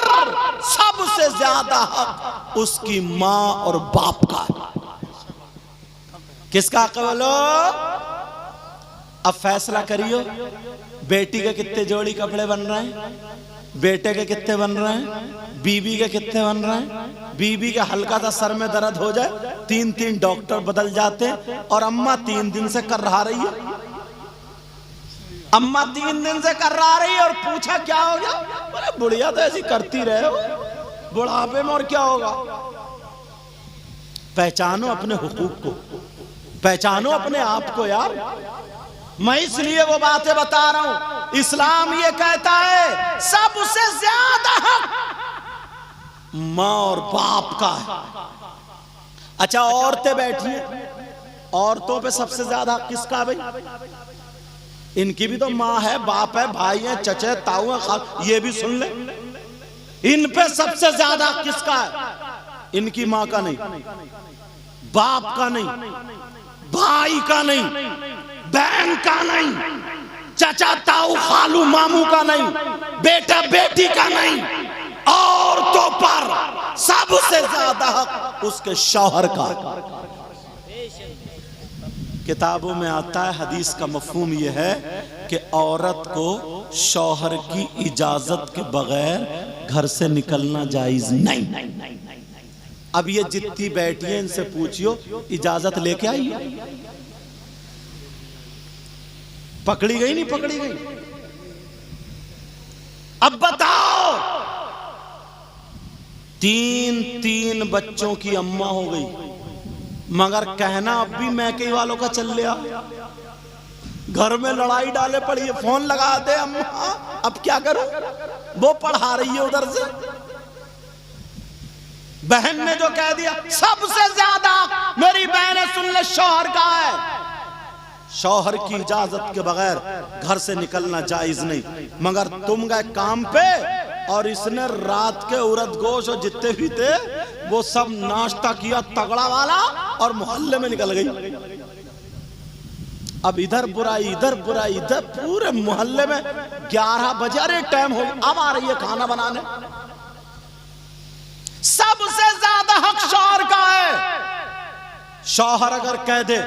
सबसे ज्यादा हक उसकी माँ और बाप का है। किसका हक बोलो? अब फैसला करियो, बेटी के कितने जोड़ी कपड़े बन रहे हैं, बेटे के कितने बन रहे हैं, बीबी के कितने बन रहे हैं। बीबी के हल्का सा सर में दर्द हो जाए 3-3 डॉक्टर बदल जाते हैं और अम्मा 3 दिन से कर रहा रही है। अम्मा 3 दिन से कर रहा रही और पूछा क्या हो गया, बोले बुढ़िया तो ऐसी करती रहे हो, बुढ़ापे में और क्या होगा। पहचानो अपने हुकूक को, पहचानो अपने आप को यार। मैं इसलिए वो बातें बता रहा हूं। इस्लाम ये कहता है सबसे ज्यादा हक मां और बाप का है। अच्छा औरतें बैठी हैं, औरतों पे सबसे ज्यादा हक किसका भाई? इनकी भी तो माँ है, बाप है, भाई है, चचे, ताऊ है, ये भी सुन ले। इन पे सबसे ज्यादा किसका है? इनकी माँ का नहीं, बाप का नहीं, भाई का नहीं, बहन का नहीं, चचा, ताऊ, खालू, मामू का नहीं, बेटा बेटी का नहीं। औरतों पर सबसे ज्यादा हक उसके शौहर का। किताबों में आता है, हदीस का मफहूम यह है कि औरत को शौहर की इजाजत के बगैर घर से निकलना जायज नहीं। अब ये जितनी बैठी है इनसे पूछियो इजाजत लेके आई, पकड़ी गई नहीं पकड़ी गई? अब बताओ, 3 बच्चों की अम्मा हो गई, मगर कहना अब भी मैके वालों का चल लिया। घर में लड़ाई डाले पड़ी है, फोन लगा दे अम्मा, अब क्या करूं? वो पढ़ा रही है उधर से। बहन ने जो कह दिया सबसे ज्यादा मेरी बहन सुन ले शौहर का है। शौहर की इजाजत के बगैर घर से निकलना जायज नहीं। मगर तुम गए काम पे और इसने रात के उड़द गोश और जितने भी थे वो सब नाश्ता किया तगड़ा वाला और मोहल्ले में निकल गई। अब इधर बुराई इधर बुराई इधर, पूरे मोहल्ले में 11 बजे, अरे टाइम हो, अब आ रही है खाना बनाने। सबसे ज्यादा हक शौहर का है। शौहर अगर कह दे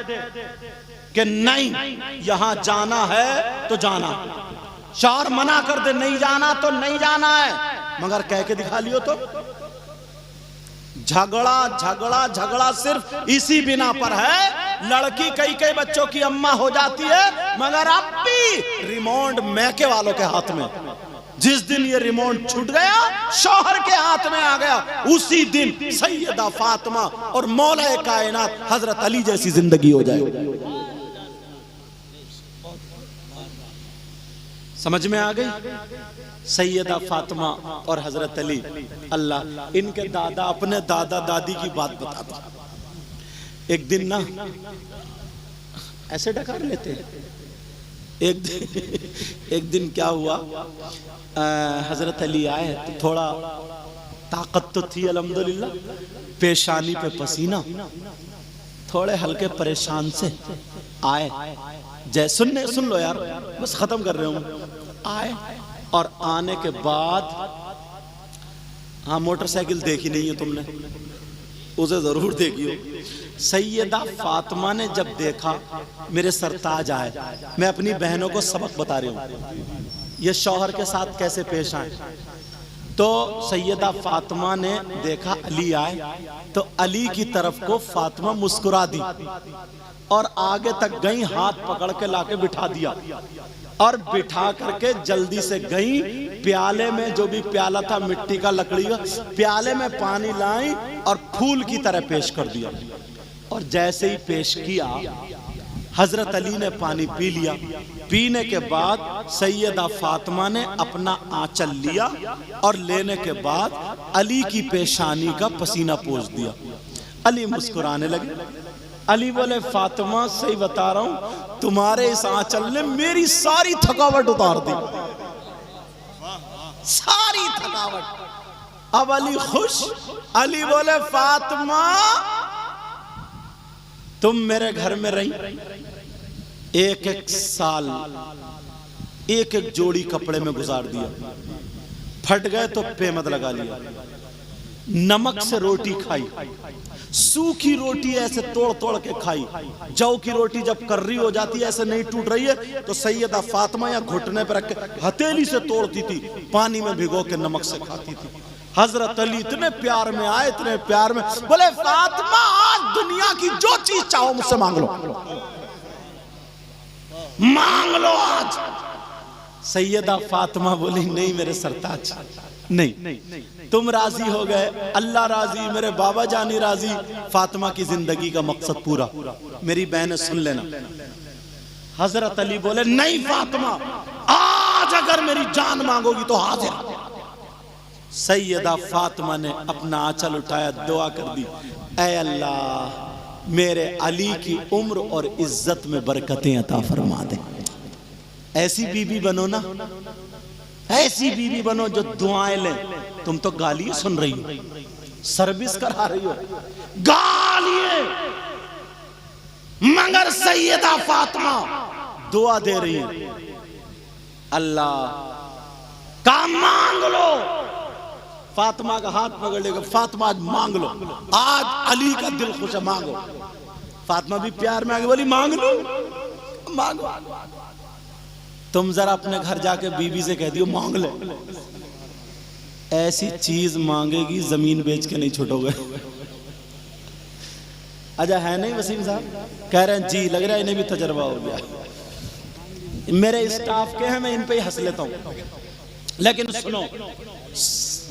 कि नहीं यहां जाना है तो जाना, शौहर मना कर दे नहीं जाना तो नहीं जाना है, मगर कह के दिखा लियो तो झगड़ा झगड़ा झगड़ा सिर्फ इसी बिना पर है। लड़की कई बच्चों की अम्मा हो जाती है, मगर अब भी रिमोट मैके वालों के हाथ में। जिस दिन ये रिमोट छूट गया, शौहर के हाथ में आ गया, उसी दिन सैयदा फातिमा और मौला कायनात हजरत अली जैसी जिंदगी हो जाए। समझ में आ गई? सैयदा फातिमा और हजरत अली, अल्लाह इनके दादा अपने दादा दादी की बात बताता। एक दिन ना ऐसे डकार लेते हैं। एक दिन क्या हुआ, हजरत अली आए तो थोड़ा ताकत तो थी अल्हम्दुलिल्लाह, पेशानी पे पसीना, थोड़े हल्के परेशान से आए। जय सुन लो यार, बस खत्म कर रहे हूं। आए और आने के बाद, हाँ मोटरसाइकिल देखी नहीं है तुमने, उसे जरूर देखियो। सैयदा फातिमा ने जब देखा मेरे सरताज आए, मैं अपनी बहनों को सबक बता रही हूँ ये शौहर के साथ कैसे पेश आए। तो सैयदा फातिमा ने देखा अली आए तो अली की तरफ को फातिमा मुस्कुरा दी और आगे तक गई, हाथ पकड़ के लाके बिठा दिया और बिठा करके जल्दी से गई। प्याले में जो भी प्याला था मिट्टी का लकड़ी का, प्याले में पानी लाई और फूल की तरह पेश कर दिया। और जैसे ही पेश किया, हजरत अली ने पानी पी लिया। पीने के बाद सैयदा फातिमा ने अपना आंचल लिया और लेने के बाद अली की पेशानी का पसीना पोंछ दिया। अली मुस्कुराने लगे। अली बोले फातिमा सही बता रहा हूं, तुम्हारे इस आंचल ने मेरी सारी थकावट उतार दी, सारी थकावट। अब अली खुश। अली बोले फातिमा तुम मेरे घर में रही, एक साल एक जोड़ी कपड़े में गुजार दिया, फट गए तो पेमद लगा लिया, नमक से रोटी खाई, सूखी रोटी ऐसे तोड़ तोड़ के खाई। जौ की रोटी जब कर्री हो जाती है, ऐसे नहीं टूट रही है, तो सैयदा फातिमा या घुटने पर रख के हथेली से तोड़ती थी, पानी में भिगो के नमक से खाती थी। हजरत अली इतने प्यार में आए, इतने प्यार में बोले फातिमा आज दुनिया की जो चीज चाहो मुझसे मांग लो, मांग लो आज। सैयदा फातिमा बोली नहीं मेरे सरताज, नहीं, तुम राजी हो गए, अल्लाह राजी, मेरे बाबा जानी राजी, फातिमा की जिंदगी का मकसद पूरा। मेरी बहन सुन लेना, हजरत अली बोले नहीं फातिमा, आज अगर मेरी जान मांगोगी तो हाजिर। सैयदा फातिमा ने अपना आंचल उठाया, दुआ कर दी, ऐ अल्लाह मेरे अली की उम्र और इज्जत में बरकतें अता फरमा दे। ऐसी बीबी बनो ना, ऐसी बीबी बनो जो दुआएं ले। तुम तो गालियां सुन रही हो, सर्विस करा रही हो, गालियां, मगर सैयदा फातिमा दुआ दे रही है, अल्लाह का मांग लो। फातिमा का हाथ पकड़ लेगा, फातिमा आज मांग लो, आज अली का दिल खुश है, मांगो। फातिमा भी प्यार में आगे बोली मांग लो, मांगो। तुम जरा अपने घर जाके बीबी से कह दियो मांग ले, ऐसी चीज मांगेगी जमीन बेच के नहीं छूटोगे। अच्छा है नहीं वसीम साहब? कह रहे हैं जी, लग रहा है इन्हें भी तजर्बा हो गया। मेरे स्टाफ के हैं, मैं इन पे ही हंस लेता हूं, लेकिन सुनो,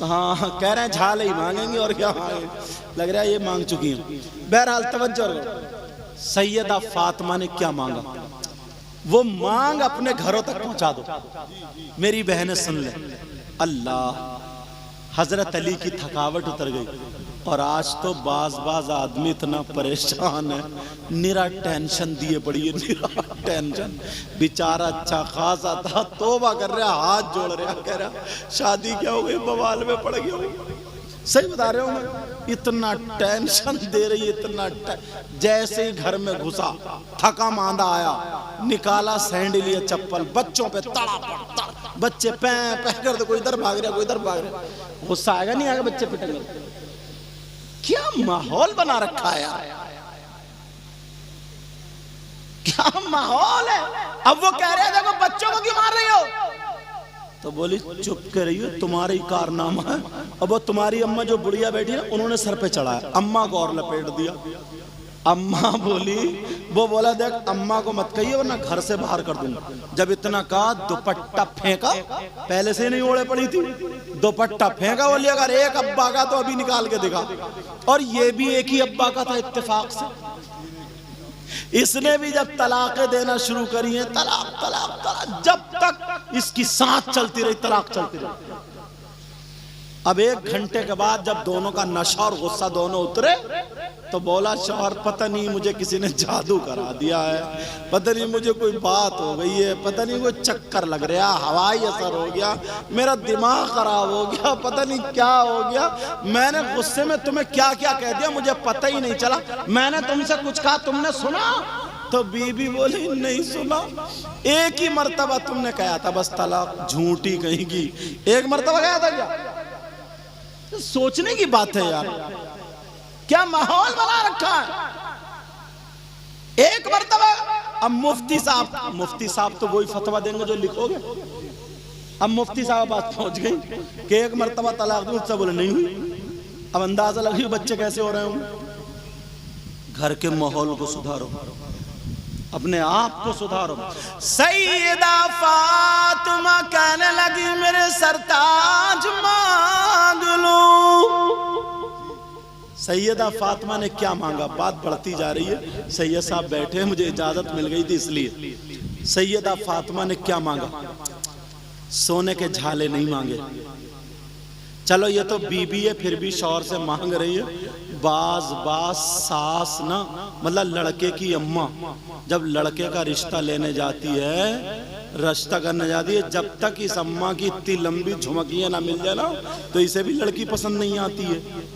हाँ कह रहे हैं झाल ही मांगेंगे और क्या मांगे, लग रहा है ये मांग चुकी हैं। बहरहाल तवज्जो करो, सैयदा फातिमा ने क्या मांगा, वो मांग अपने घरों तक पहुंचा दो। मेरी बहनें सुन ले, अल्लाह हजरत अली की थकावट उतर गई, और आज तो बाज आदमी इतना परेशान है, निरा टेंशन दिए पड़ी है, निरा टेंशन। बेचारा अच्छा खासा था, तौबा कर रहा, हाथ जोड़ रहा, कह रहा शादी क्या हो गई, बवाल में पड़ गया। सही बता रहे हो मैं, इतना टेंशन दे रही है, इतना जैसे ही घर में घुसा, थका मांदा आया, निकाला सैंडल या चप्पल, बच्चों पे तड़ा, बच्चे पै कर दो, कोई इधर भाग रहा, कोई इधर भाग रहा। गुस्सा आएगा नहीं आएगा, बच्चे पिटेंगे। क्या माहौल बना रखा है यार, क्या माहौल है। अब वो कह रहे हैं देखो बच्चों को क्यों मार रही हो, तो बोली चुप कर रही हो, तुम्हारी कारनामा है। अब वो तुम्हारी अम्मा जो बुढ़िया बैठी ना, उन्होंने सर पे चढ़ाया, अम्मा को और लपेट दिया। अम्मा बोली, वो बोला देख अम्मा को मत कहिए वरना घर से बाहर कर दूंगा। जब इतना कहा दुपट्टा फेंका, पहले से नहीं ओढ़े पड़ी थी, दुपट्टा फेंका, बोली अगर एक अब्बा का तो अभी निकाल के दिखा। और ये भी एक ही अब्बा का था इत्तेफाक से। इसने भी जब तलाक़ें देना शुरू करी है, तलाक तलाक तलाक, जब तक इसकी सांस चलती रही तलाक चलती रही। अब 1 घंटे के बाद जब दोनों का नशा और गुस्सा दोनों उतरे, तो बोला शौहर पता नहीं मुझे किसी ने जादू करा दिया है, पता नहीं मुझे कोई बात हो गई है, पता नहीं कोई चक्कर लग रहा, हवाई असर हो गया, मेरा दिमाग खराब हो गया, पता नहीं क्या हो गया, मैंने गुस्से में तुम्हें क्या क्या कह दिया मुझे पता ही नहीं चला, मैंने तुमसे कुछ कहा तुमने सुना? तो बीबी बोली नहीं सुना, एक ही मर्तबा तुमने कहा था बस तलाक, झूठी कहेगी, एक मर्तबा कहा था क्या? सोचने की बात है यार, क्या माहौल बना रखा है। एक मर्तबा, अब मुफ्ती साहब तो वही फतवा देंगे जो लिखोगे। अब मुफ्ती साहब बात पहुंच गई कि एक मर्तबा तलाक दूं, सब बोले नहीं हुई। अब अंदाजा लगी बच्चे कैसे हो रहे होंगे। घर के माहौल को सुधारो, अपने आप को सुधारो। सैयदा फातिमा कहने लगी मेरे सरताज मांग लो। सैयदा फातिमा ने क्या मांगा, बात बढ़ती जा रही है। सैयद साहब बैठे हैं, मुझे इजाजत मिल गई थी इसलिए। सैयदा फातिमा ने क्या मांगा, सोने के झाले नहीं मांगे। चलो ये तो बीबी है, फिर भी शौहर से मांग रही है। बाज सास ना, मतलब लड़के की अम्मा जब लड़के का रिश्ता लेने जाती है, रिश्ता करने जाती है, जब तक इस अम्मा की इतनी लंबी झुमकियां ना मिल जाए ना, तो इसे भी लड़की पसंद नहीं आती है।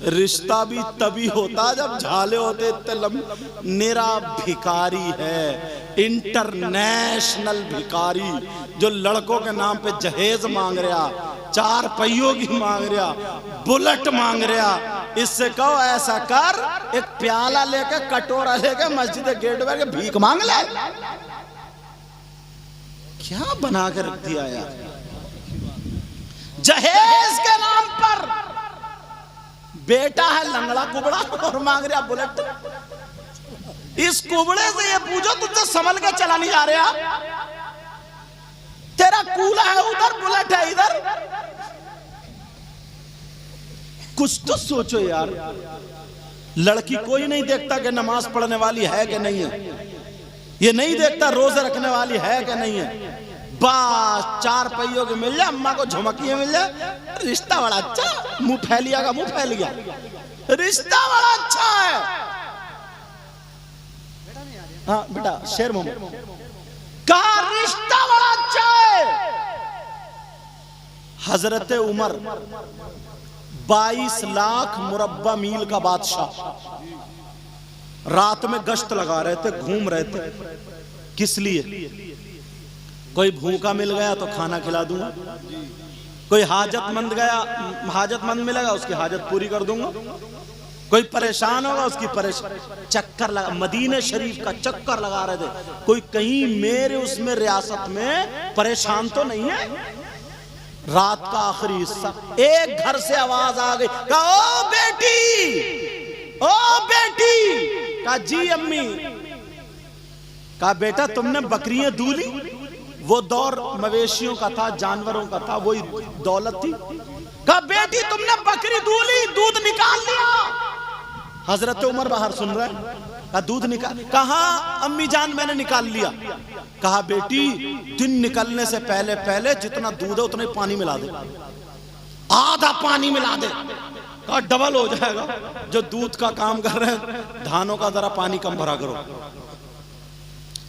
रिश्ता भी तभी होता जब झाले होते इतने लंबे। निरा भिकारी है, इंटरनेशनल भिकारी, जो लड़कों के नाम पे जहेज मांग रहा, 4 पहियों की मांग रहा, बुलेट मांग रहा। इससे कहो ऐसा कर, एक प्याला लेके कटोरा लेके मस्जिद गेट पे भीख मांग ले। क्या बना के रख दिया यार, जहेज के नाम पर। बेटा है लंगड़ा कुबड़ा और मांग रहा बुलेट। इस कुबड़े से ये पूछो तुझसे संभल के चला नहीं जा रहा, तेरा कूला है उधर, बुलेट है इधर। कुछ तो सोचो यार। लड़की कोई नहीं देखता कि नमाज पढ़ने वाली है कि नहीं है, ये नहीं देखता रोजे रखने वाली है कि नहीं है। बस 4 पहियों के मिल जाए, अम्मा को झुमकिए मिल जाए, रिश्ता बड़ा अच्छा। मुंह फैलिया का मुंह फैल गया, रिश्ता बड़ा अच्छा है। हाँ बेटा शेर मोहम्मद कहा रिश्ता बड़ा अच्छा है। हजरत उमर 22 लाख मुरब्बा मील का बादशाह रात में गश्त लगा रहे थे, घूम रहे थे। किस लिए? कोई भूखा मिल गया तो खाना खिला दूंगा, कोई हाजतमंद मिलेगा उसकी हाजत पूरी कर दूंगा, कोई परेशान होगा उसकी चक्कर लगा, मदीने शरीफ का चक्कर लगा रहे थे। कोई कहीं मेरे उसमें रियासत में परेशान तो नहीं है। रात का आखिरी हिस्सा, एक घर से आवाज आ गई, कहा ओ बेटी, ओ बेटी। कहा जी अम्मी। कहा बेटा तुमने बकरियां दूली? वो दौर मवेशियों का था, जानवरों का था, वही दौलत थी। कहा बेटी तुमने बकरी दूली, दूध निकाल लिया? हजरत उमर बाहर सुन रहे हैं। कहा दूध निकाल? कहा अम्मी जान मैंने निकाल लिया। कहा बेटी दिन निकलने से पहले पहले जितना दूध है उतना ही पानी मिला दे, आधा पानी मिला दे। कहा डबल हो जाएगा। जो दूध का काम कर रहे हैं, धानों का जरा पानी कम भरा करो।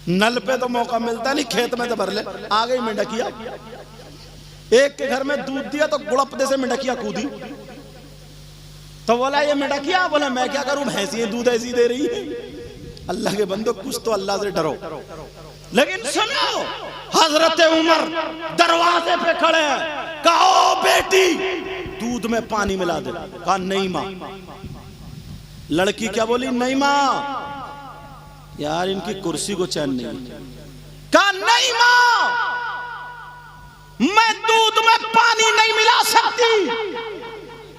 नल पे तो मौका मिलता नहीं, खेत में तो भर ले। आ गई मेंढकिया, एक के घर में दूध दिया तो गुड़प से मेंढकिया कूदी। तो बोला ये मेंढकिया, बोला मैं क्या करूं, भैंसी दूध ऐसी दे रही है। अल्लाह के बंदो कुछ तो अल्लाह से डरो। लेकिन सुनो, हजरत उमर दरवाजे पे खड़े हैं। कहो बेटी दूध में पानी मिला दे। कहा नहीं मां। लड़की क्या बोली? नहीं मां। यार इनकी कुर्सी को चैन नहीं। कहा नहीं मां, मैं दूध में पानी नहीं मिला सकती,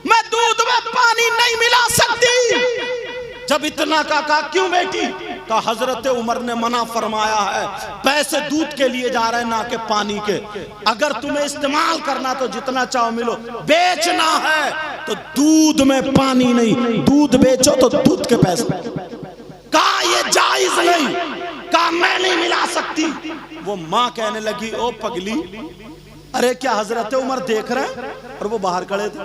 मैं दूध में पानी नहीं मिला सकती। जब इतना कहा क्यों बेटी? कहा हजरत उमर ने मना फरमाया है, पैसे दूध के लिए जा रहे हैं ना कि पानी के। अगर तुम्हें इस्तेमाल करना तो जितना चाहो मिलो, बेचना है तो दूध में पानी नहीं, दूध बेचो तो दूध के पैसे। कहा ये जायज नहीं। कहा मैं नहीं मिला सकती। वो माँ कहने लगी ओ पगली, अरे क्या हजरत उमर देख रहे हैं? और वो बाहर खड़े थे।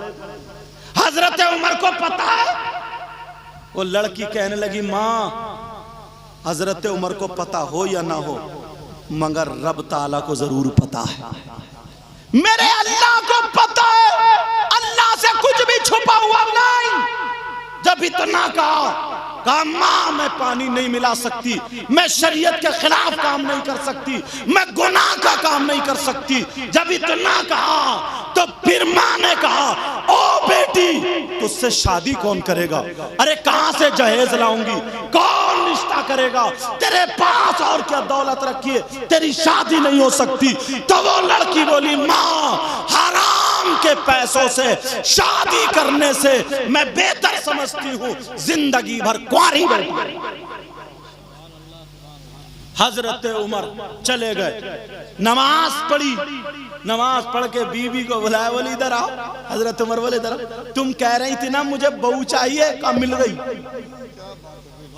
हजरत उमर को पता है। वो लड़की कहने लगी माँ हजरत उमर को पता हो या ना हो, मगर रब ताला को जरूर पता है, मेरे अल्लाह को पता है, अल्लाह से कुछ भी छुपा हुआ नहीं। जब इतना कहा माँ मैं पानी नहीं मिला सकती, मैं शरीयत के खिलाफ काम नहीं कर सकती, मैं गुनाह का काम नहीं कर सकती। जब इतना कहा तो फिर माँ ने कहा ओ बेटी तुझसे शादी कौन करेगा? अरे कहां से जहेज लाऊंगी, कौन रिश्ता करेगा? तेरे पास और क्या दौलत रखी है, तेरी शादी नहीं हो सकती। तो वो लड़की बोली माँ हराम के पैसों से शादी करने से मैं बेहतर समझती हूँ जिंदगी भर कुंवारी बैठी। हजरत उमर चले गए, नमाज पढ़ी, नमाज पढ़ के बीवी को बुलाया, बोले इधर आओ। हजरत उमर बोले इधर, तुम कह रही थी ना मुझे बहू चाहिए, कब मिल गई?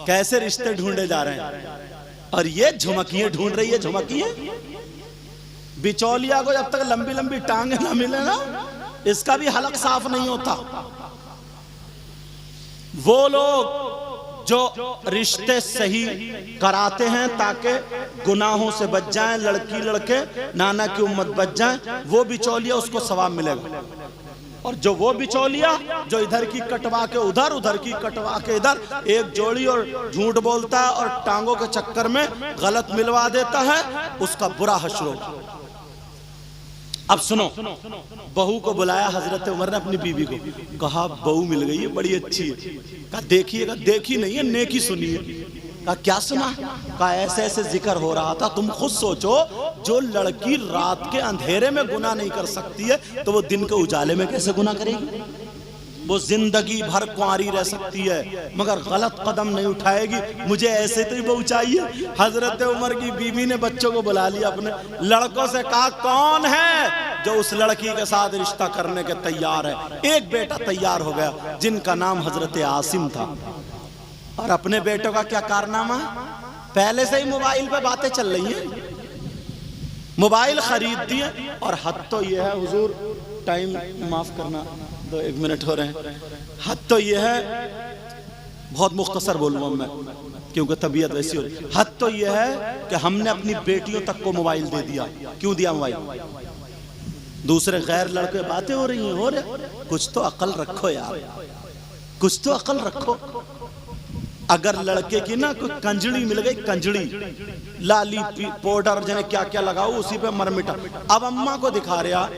कैसे रिश्ते ढूंढे जा रहे हैं। और ये झुमकियां ढूंढ रही है, झुमकियां। बिचौलिया को जब तक लंबी लंबी टांगे ना मिले ना, इसका भी हलक साफ नहीं होता। वो लोग जो रिश्ते सही कराते हैं ताकि गुनाहों से बच जाएं, लड़की लड़के नाना की उम्मत बच जाएं, वो बिचौलिया उसको सवाब मिलेगा। और जो वो बिचौलिया जो इधर की कटवा के उधर, उधर की कटवा के इधर, एक जोड़ी और झूठ बोलता है और टांगों के चक्कर में गलत मिलवा देता है, उसका बुरा हश्र होगा। अब सुनो, बहू को बुलाया हजरत उमर ने अपनी बीवी को, कहा बहू मिल गई है, बड़ी अच्छी है। कहा देखिएगा, देखी नहीं है, नेकी सुनिए। कहा क्या सुना? कहा ऐसे ऐसे जिक्र हो रहा था। तुम खुद सोचो, जो लड़की रात के अंधेरे में गुनाह नहीं कर सकती है तो वो दिन के उजाले में कैसे गुनाह करेगी? वो जिंदगी भर कुंवारी रह सकती है मगर गलत कदम नहीं उठाएगी। मुझे ऐसे तो ही बहू चाहिए। हजरत उमर की बीवी ने बच्चों को बुला लिया, अपने लड़कों से कहा कौन है जो उस लड़की के साथ रिश्ता करने के तैयार है। एक बेटा तैयार हो गया जिनका नाम हजरत आसिम था। और अपने बेटों का क्या कारनामा, पहले से ही मोबाइल पे बातें चल रही हैं, मोबाइल खरीद दिए। और हद तो ये है हुजूर, टाइम माफ करना, 1 मिनट हो रहे हैं। हद तो ये है, बहुत मुख्तसर बोलूँगा मैं क्योंकि तबीयत वैसी हो रही। हद तो ये है कि हमने अपनी बेटियों तक को मोबाइल दे दिया। क्यों दिया मोबाइल? दूसरे गैर लड़के बातें हो रही हैं, हो रहे, कुछ तो अकल रखो यार, कुछ तो अकल रखो। अगर लड़के की ना कोई कंजड़ी मिल गई, कंजड़ी लाली पाउडर जने क्या क्या लगाओ उसी पे मर मिटा। अब अम्मा को दिखा रहा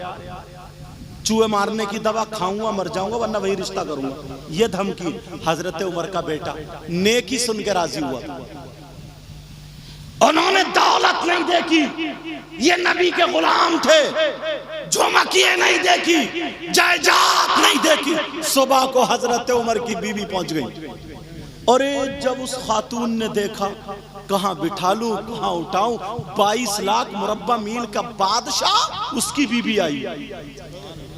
चूहे मारने की दवा खाऊंगा मर जाऊंगा वरना वही रिश्ता करूंगा, ये धमकी। हजरत उमर का बेटा नेकी सुन के राजी हुआ। उन्होंने दौलत नहीं देखी, ये नबी के गुलाम थे। झुमकिए नहीं देखी, जायदाद नहीं देखी। सुबह को हजरत उमर की बीवी पहुंच गई। और जब उस खातून ने देखा कहां बिठा लूं कहां उठाऊं, 22 लाख मुरब्बा मील का बादशाह उसकी बीबी आई।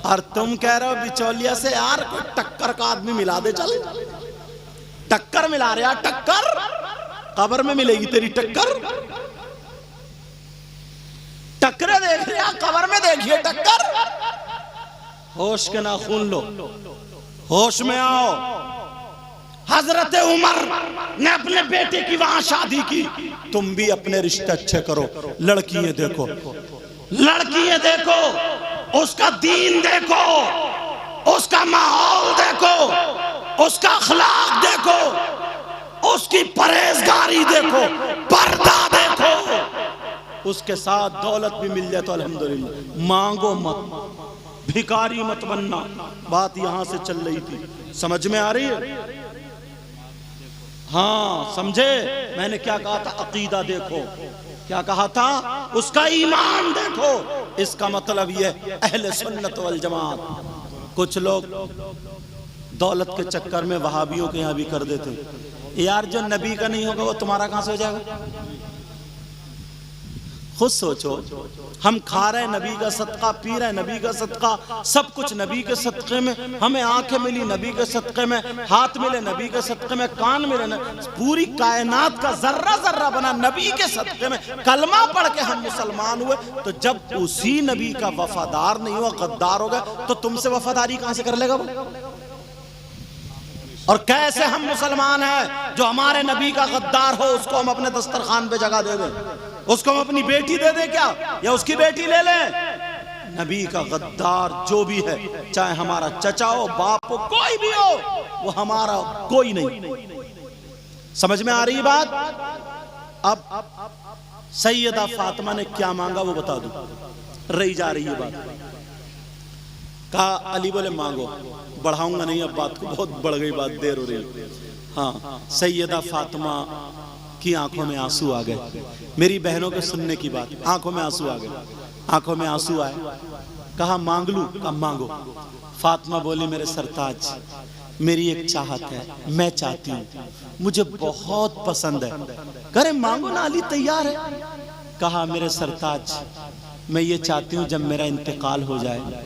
और तुम कह रहे हो बिचौलिया से यार कोई टक्कर का आदमी मिला दे, चल टक्कर मिला रहे यार, टक्कर कब्र में मिलेगी तेरी टक्कर। टक्करे देख रहे हैं कब्र में, देखिए टक्कर। होश के नाखून लो, होश में आओ। हजरत उमर ने अपने बेटे की वहां शादी की। तुम भी अपने रिश्ते अच्छे करो। लड़कियां देखो, लड़कियां देखो, उसका दीन देखो, उसका माहौल देखो, उसका अखलाक देखो, उसकी परहेजगारी देखो, पर्दा देखो। उसके साथ दौलत भी मिल जाए तो अल्हम्दुलिल्लाह। मांगो मत, भिखारी मत बनना। बात यहां से चल रही थी, समझ में आ रही है? हाँ समझे मैंने क्या कहा था? अकीदा देखो, क्या कहा था? उसका ईमान देखो। इसका मतलब ये अहले सुन्नत वल जमात। कुछ लोग दौलत के चक्कर में वहाबियों के यहाँ भी कर देते यार, जो नबी का नहीं होगा वो तुम्हारा कहां से हो जाएगा? खुद सोचो, हम खा रहे नबी का सदका, पी रहे नबी का सदका, सब कुछ नबी के सदक़े में। हमें आंखें मिली नबी के सदक़े में, हाथ मिले नबी के सदक़े में, कान मिले पूरी कायनात का जर्रा जर्रा बना नबी के सदक़े में। कलमा पढ़ के हम मुसलमान हुए। तो जब उसी नबी का वफादार नहीं हुआ, गद्दार हो गया, तो तुमसे वफादारी कहां से कर लेगा वो? और कैसे हम मुसलमान हैं जो हमारे नबी का गद्दार हो उसको हम अपने दस्तरखान पे जगह दे दें? उसको हम अपनी बेटी दे दें क्या, या उसकी बेटी ले लें? नबी का गद्दार जो भी है, चाहे हमारा चचा हो, बाप हो, कोई भी हो, वो हमारा कोई नहीं। समझ में आ रही बात? अब सैयदा फातिमा ने क्या मांगा वो बता दूं, रही जा रही है बात। कहा अली बोले मांगो, बढ़ाऊंगा नहीं अब बात को, बहुत बढ़ गई बात, देर हो रही। हाँ, सैयदा फातिमा की आंखों में आंसू आ गए। मेरी बहनों के सुनने की बात, आंखों में आंसू आ गए, आंखों में आंसू आए। कहा मांग लूं? कहा मांगो। फातिमा बोली मेरे सरताज, मेरी एक चाहत है, मैं चाहती हूँ, मुझे बहुत पसंद है। करे मांगो ना, अली तैयार है। कहा मेरे सरताज, मैं ये चाहती हूँ जब मेरा इंतकाल हो जाए।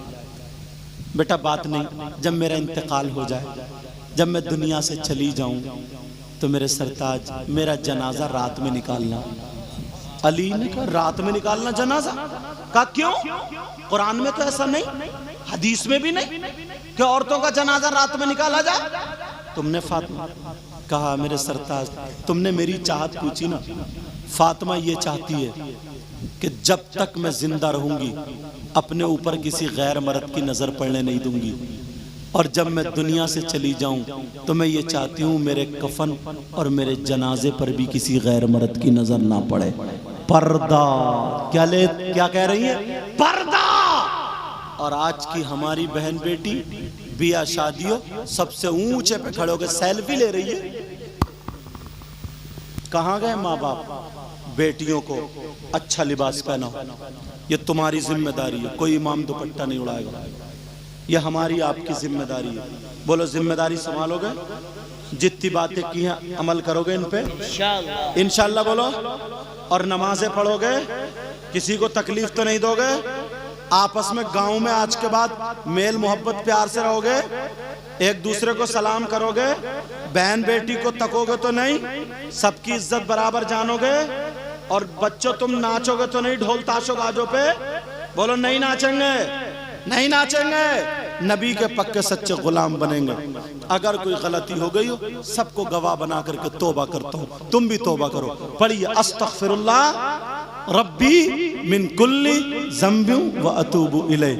बेटा बात नहीं, जब मेरा इंतकाल हो जाए, जब मैं दुनिया से चली जाऊं, तो मेरे सरताज मेरा जनाजा रात में निकालना। अली ने कहा रात में निकालना जनाजा? कहा क्यों? कुरान में तो ऐसा नहीं, हदीस में भी नहीं कि औरतों का जनाजा रात में निकाला जाए। तुमने फातिमा कहा मेरे सरताज, तुमने मेरी चाहत पूछी ना। फातिमा ये चाहती है कि जब तक मैं जिंदा रहूंगी अपने ऊपर किसी गैर मर्द की नजर पड़ने नहीं दूंगी, और जब मैं दुनिया से चली जाऊं तो मैं ये चाहती हूँ मेरे कफन और मेरे जनाजे पर भी किसी गैर मर्द की नजर ना पड़े। पर्दा क्या कह रही है? पर्दा। और आज की हमारी बहन बेटी बिया शादियों सबसे ऊंचे पे खड़े होकर सेल्फी ले रही है। कहाँ गए माँ बाप? बेटियों को अच्छा लिबास पहनाओ, ये तुम्हारी जिम्मेदारी है। कोई इमाम दुपट्टा नहीं उड़ाएगा, यह हमारी आपकी जिम्मेदारी है। बोलो जिम्मेदारी संभालोगे, जितनी बातें की हैं अमल करोगे इन पे इंशाअल्लाह बोलो, और नमाजें पढ़ोगे, किसी को तकलीफ तो नहीं दोगे, आपस में गांव में आज के बाद मेल मोहब्बत प्यार से रहोगे, एक दूसरे को सलाम करोगे, बहन बेटी को तकोगे तो नहीं, सबकी इज्जत बराबर जानोगे, और बच्चों तुम नाचोगे तो नहीं ढोल ताशो गाजों पे, बोलो नहीं नाचेंगे, नहीं नाचेंगे, नबी के पक्के सच्चे गुलाम बनेंगे। अगर कोई गलती हो गई हो सबको गवाह बना करके तौबा करता हूँ, तुम भी तौबा करो। पढ़िए अस्तगफिरुल्लाह रब्बी मिन कुल्ली ज़ंबि व अतूबु इलैह।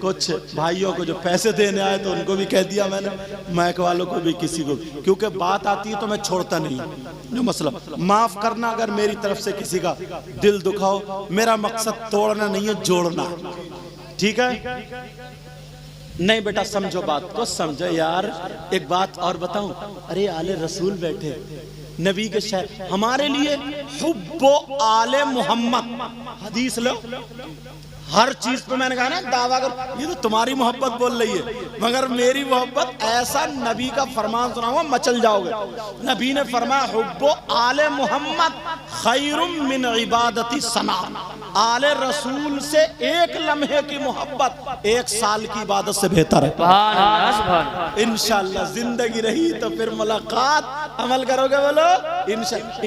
कुछ भाइयों को जो पैसे देने आए तो उनको भी कह दिया मैंने, मैक वालों को भी, किसी को भी, क्योंकि बात आती है तो मैं छोड़ता नहीं जो मसला। माफ करना अगर मेरी तरफ से किसी का दिल दुखाओ, मेरा मकसद तोड़ना नहीं है, जोड़ना, ठीक है? नहीं बेटा समझो, बात को समझो यार। एक बात और बताऊं, अरे आले रसूल बैठे, नबी के शहर, हमारे लिए हुब्बो आले मोहम्मद हदीस लो, हर चीज पे मैंने कहा ना दावा कर, ये तो तुम्हारी मोहब्बत बोल रही है, मगर मेरी मोहब्बत, ऐसा नबी का फरमान सुनाऊंगा मचल जाओगे। नबी ने फरमाया हुब्बो आले मोहम्मद खैरुम मिन इबादती सना, आले रसूल से एक लम्हे की मोहब्बत 1 साल की इबादत से बेहतर है। इंशाअल्लाह जिंदगी रही तो फिर मुलाकात, अमल करोगे बोलो इंशाअल्लाह।